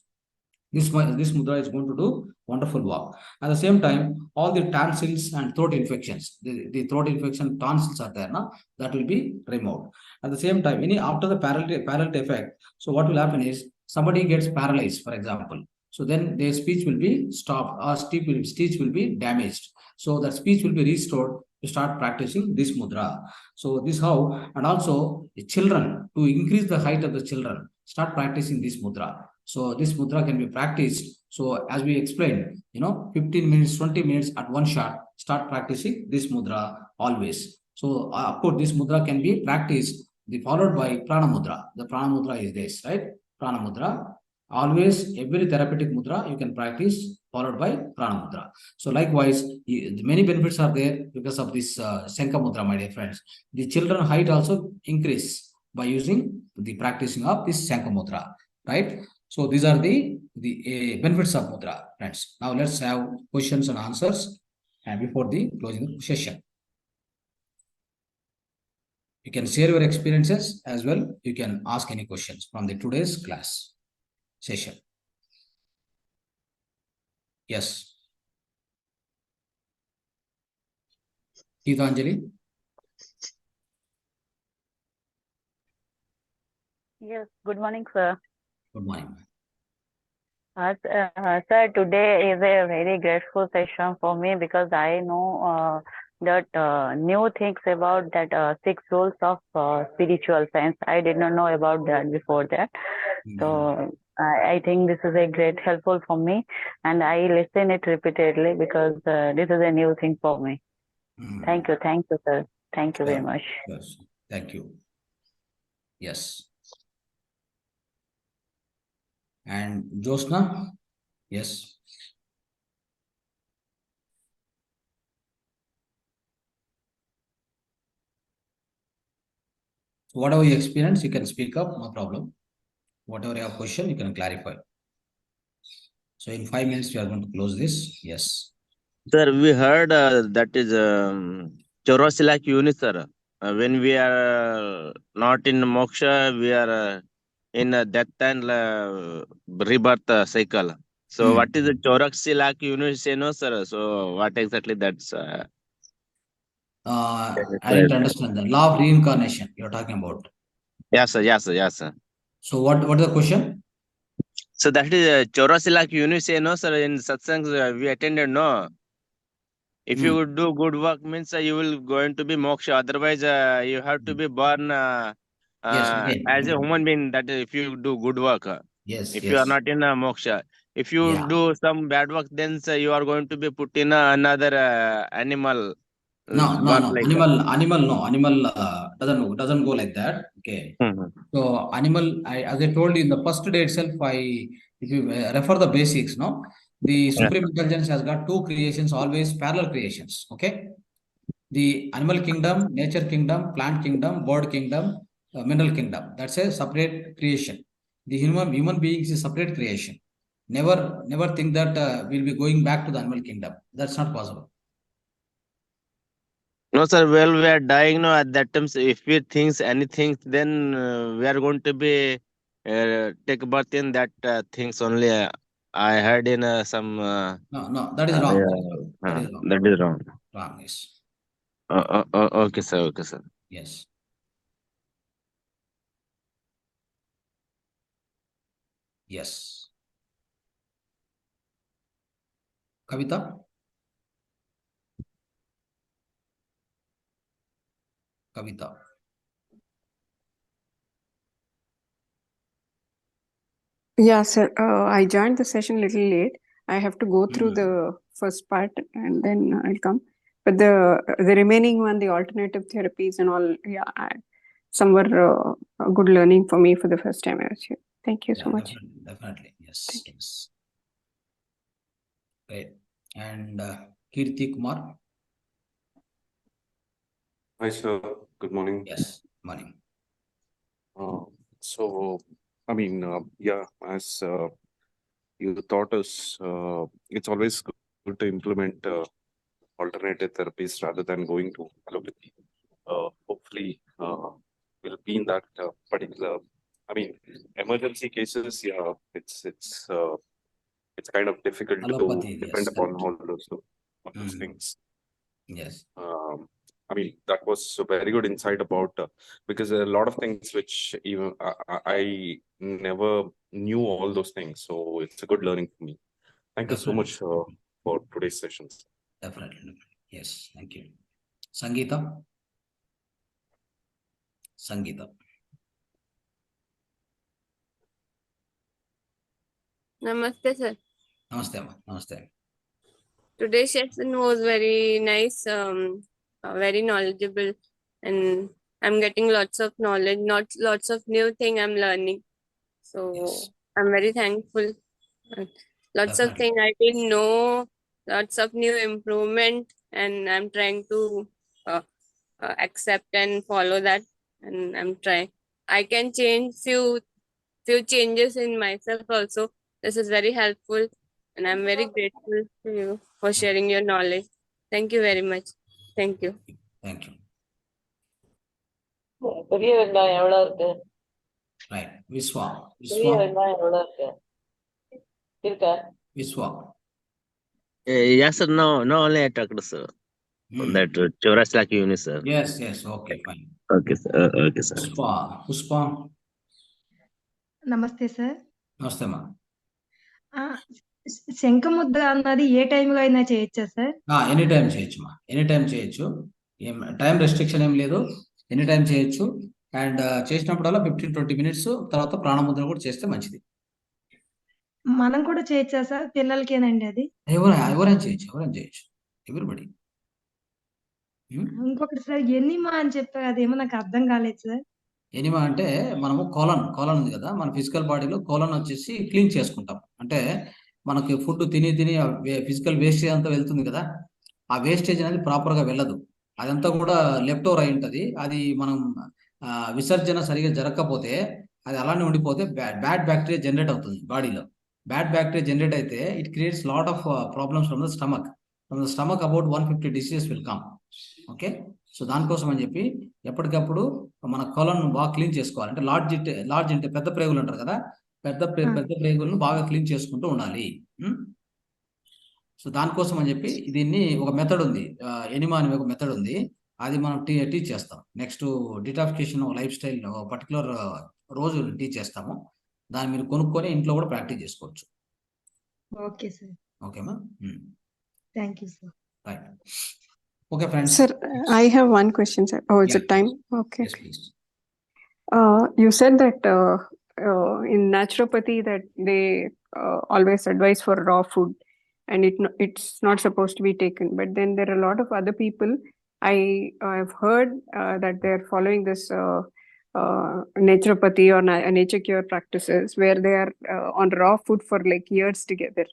This mudra is going to do wonderful work. At the same time, all the tonsils and throat infections, the throat infection tonsils are there, now that will be removed. At the same time, after the paralytic effect, so what will happen is somebody gets paralyzed, for example. So then their speech will be stopped, or speech will be damaged. So that speech will be restored to start practicing this mudra. So this how, and also the children, to increase the height of the children, start practicing this mudra. So this mudra can be practiced. So as we explained, 15 minutes, 20 minutes at one shot, start practicing this mudra always. So of course, this mudra can be practiced, followed by prana mudra. The prana mudra is this, right? Prana mudra. Always, every therapeutic mudra you can practice, followed by prana mudra. So likewise, many benefits are there because of this Shanka mudra, my dear friends. The children height also increase by using the practicing of this Shanka mudra, right? So these are the benefits of mudra, friends. Now let's have questions and answers before the closing the session. You can share your experiences as well. You can ask any questions from the today's class session. Yes. Geetanjali? Yes, good morning, sir. Good morning. Sir, today is a very grateful session for me because I know that new things about that 6 rules of spiritual science. I did not know about that before that. So I think this is a great helpful for me, and I listen it repeatedly because this is a new thing for me. Thank you, sir. Thank you very much. Yes, thank you. Yes. And Josna? Yes. So whatever you experience, you can speak up, no problem. Whatever you have question, you can clarify. So in 5 minutes, we are going to close this. Yes. Sir, we heard that is Chaurasila unit, sir. When we are not in moksha, we are in death and rebirth cycle. So what is the Chaurasila unit, no, sir? So what exactly that's? I didn't understand the law of reincarnation you're talking about. Yes, sir. Yes, sir. Yes, sir. So what is the question? So that is Chaurasila unit, no, sir. In satsangs we attended, no. If you do good work, means you will going to be moksha. Otherwise, you have to be born Yes, again. as a human being. That if you do good work, Yes, if you are yes. not in moksha, if you Yeah. do some bad work, then you are going to be put in another animal No, birth like that. Doesn't go like that. Okay. Mhm. So animal, as I told you in the first day itself, if you refer the basics, no, the supreme intelligence has got two creations, always parallel creations. Okay. The animal kingdom, nature kingdom, plant kingdom, bird kingdom, mineral kingdom. That's a separate creation. The human beings is separate creation. Never think that we'll be going back to the animal kingdom. That's not possible. No, sir. Well, we are dying now. At that time, if we think anything, then we are going to be take birth in that things only. I heard in some. No, that is wrong. That is wrong. That is wrong. Wrong, yes. Okay, sir. Okay, sir. Yes. Yes. Kavita? Kavita. Yeah, sir. I joined the session a little late. I have to go through the first part and then I'll come. But the remaining one, the alternative therapies and all, yeah, some were a good learning for me for the first time I was here. Thank you so much. Definitely. Yes. Yes. Great. And Kirti Kumar? Hi, sir. Good morning. Yes. Morning. So, I mean, yeah, as you taught us, it's always good to implement alternative therapies rather than going to allopathy. Hopefully, we'll be in that particular. I mean, emergency cases, yeah, it's kind of difficult Allopathy, to depend yes, upon correct. all those things. Yes. I mean, that was a very good insight about because there are a lot of things which even I never knew all those things. So it's a good learning for me. Thank you so much for today's sessions. Definitely. Yes. Thank you. Sangeeta? Sangeeta. Namaste, sir. Namaste, ma. Namaste. Today's session was very nice, very knowledgeable, and I'm getting lots of knowledge, not lots of new thing I'm learning. So Yes. I'm very thankful. Lots of things I didn't know, lots of new improvement, and I'm trying to accept and follow that. And I'm trying. I can change few changes in myself also. This is very helpful, and I'm very grateful to you for sharing your knowledge. Thank you very much. Thank you. Thank you. Right. Viswa. Viswa. Yes, sir. No, only I talked, sir. That Choras like unit, sir. Yes, yes. Okay, fine. Okay, sir. Okay, sir. Puspa. నమస్తే sir. నమస్తే మా. శంఖముద్ర అన్నది ఏ టైంలో అయినా చేయొచ్చా sir? Any time చేయొచ్చు మా. Any time చేయొచ్చు. టైం రెస్ట్రిక్షన్ ఏం లేదు. ఎనీ టైం చేయొచ్చు. అండ్ చేసినప్పుడల్లా 15-20 మినిట్స్ తర్వాత ప్రాణముద్ర కూడా చేస్తే మంచిది. మనం కూడా చేయొచ్చా సార్? పిల్లలకేనండి అది? ఎవరైనా చేయొచ్చు. ఎవ్రీబడి. ఇంకొకటి సార్, ఎనిమా అని చెప్పారు, అదేమో నాకు అర్థం కాలేదు సార్. ఎనిమా అంటే మనము కోలన్ ఉంది కదా, మన ఫిజికల్ బాడీలో కోలన్ వచ్చేసి క్లీన్ చేసుకుంటాం. అంటే మనకి ఫుడ్ తిని ఫిజికల్ వేస్టేజ్ అంతా వెళ్తుంది కదా, ఆ వేస్టేజ్ అనేది ప్రాపర్ గా వెళ్ళదు. అదంతా కూడా లెఫ్ట్ ఓవర్ అయి ఉంటది. అది మనం విసర్జన సరిగా జరగకపోతే అది అలానే ఉండిపోతే బ్యాడ్ బ్యాక్టీరియా జనరేట్ అవుతుంది బాడీలో. బ్యాడ్ బ్యాక్టీరియా జనరేట్ అయితే it creates lot of problems from the stomach. About 150 diseases will come. Okay. So దానికోసం అని చెప్పి ఎప్పటికప్పుడు మన కొలను బాగా క్లీన్ చేసుకోవాలి. అంటే లార్జ్ అంటే పెద్ద ప్రేగులు అంటారు కదా, పెద్ద ప్రేగులను బాగా క్లీన్ చేసుకుంటూ ఉండాలి. సో దానికోసం అని చెప్పి దీన్ని ఒక మెథడ్ ఉంది, ఎనిమా అనే ఒక మెథడ్ ఉంది, అది మనం టీచ్ చేస్తాం. Next detoxification life style particular రోజు టీచ్ చేస్తాము. దాన్ని మీరు కొనుక్కొని ఇంట్లో కూడా ప్రాక్టీస్ చేసుకోవచ్చు. Okay sir. ఓకేమా. Thank you sir. Right. Okay, friends. Sir, I have one question, sir. Oh, is Yeah, it time? Okay. Yes, please. You said that in naturopathy that they always advise for raw food, and it's not supposed to be taken. But then there are a lot of other people. I've heard that they're following this naturopathy or nature cure practices where they are on raw food for like years together.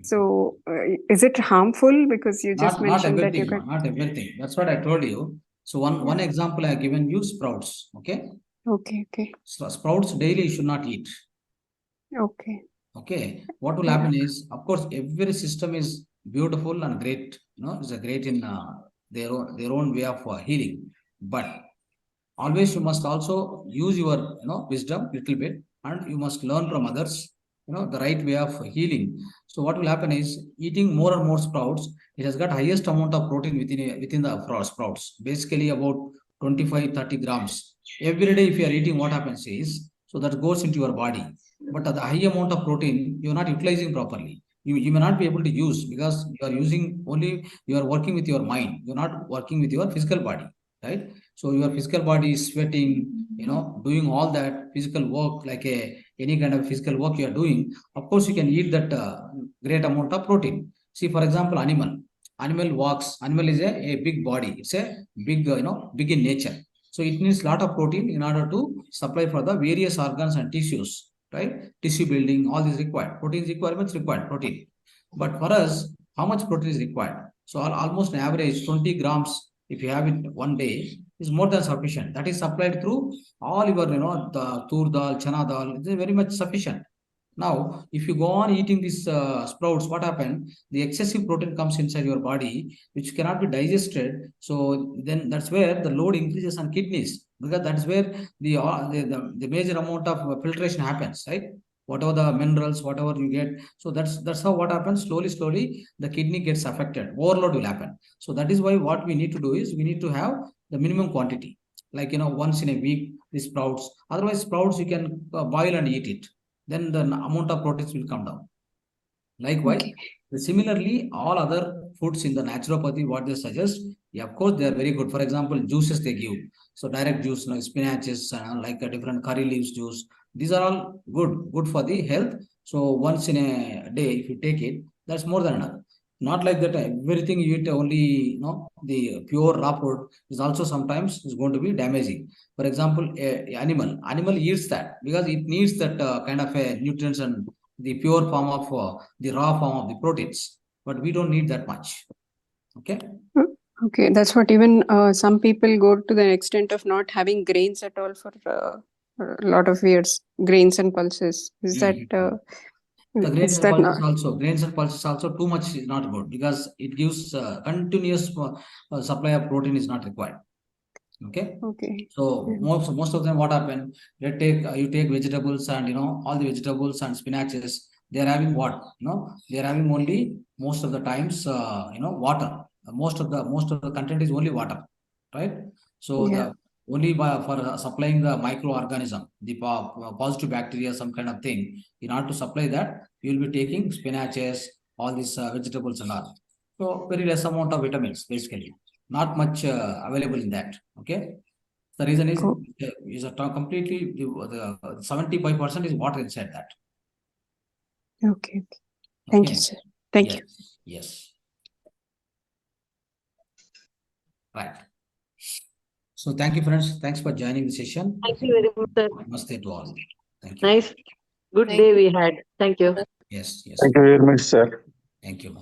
So is it harmful? Because you just mentioned that you can. Not everything. That's what I told you. So one example I have given you, sprouts. Okay. Okay. So sprouts daily you should not eat. Okay. Okay. What will happen is, of course, every system is beautiful and great. It's a great in their own way of healing. But always you must also use your wisdom little bit, and you must learn from others the right way of healing. So what will happen is, eating more and more sprouts, it has got highest amount of protein within the sprouts, basically about 25-30 grams every day. If you are eating, what happens is, so that goes into your body, but the high amount of protein you are not utilizing properly. You may not be able to use, because you are using only, you are working with your mind, you're not working with your physical body, right? So your physical body is sweating, doing all that physical work, like any kind of physical work you are doing. Of course, you can eat that great amount of protein. See, for example, animal walks. Animal is a big body. It's a big, big in nature. So it needs a lot of protein in order to supply for the various organs and tissues, right? Tissue building, all these required. Protein requirements required protein. But for us, how much protein is required? So almost an average 20 grams, if you have it one day, is more than sufficient. That is supplied through all your, the tur dal, chana dal. It is very much sufficient. Now, if you go on eating these sprouts, what happens? The excessive protein comes inside your body, which cannot be digested. So then that's where the load increases on kidneys, because that's where the major amount of filtration happens, right? Whatever the minerals, whatever you get. So that's how what happens. Slowly, the kidney gets affected. Overload will happen. So that is why what we need to do is, we need to have the minimum quantity, like once in a week, the sprouts. Otherwise, sprouts you can boil and eat it. Then the amount of proteins will come down. Likewise, similarly, all other foods in the naturopathy, what they suggest, yeah, of course, they are very good. For example, juices they give. So direct juice, spinaches, like a different curry leaves juice. These are all good for the health. So once in a day, if you take it, that's more than enough. Not like that everything you eat only, the pure raw food is also sometimes is going to be damaging. For example, animal eats that because it needs that kind of a nutrients and the pure form of the raw form of the proteins, but we don't need that much. Okay, that's what even some people go to the extent of not having grains at all for a lot of years. Grains and pulses. Is that the grains and pulses also too much is not good, because it gives continuous supply of protein is not required. Okay. So most of them, what happen? You take vegetables and all the vegetables and spinaches. They are having what? They are having only most of the times water. Most of the content is only water, right? So the only for supplying the microorganism, the positive bacteria, some kind of thing. In order to supply that, you will be taking spinaches, all these vegetables and all. So very less amount of vitamins, basically. Not much available in that. Okay. The reason is completely the 75% is water inside that. Okay. Thank you, sir. Thank you. Yes. Right. So thank you, friends. Thanks for joining the session. Thank you very much, sir. Namaste to all. Thank you. Nice. Good day we had. Thank you. Yes. Thank you very much, sir. Thank you.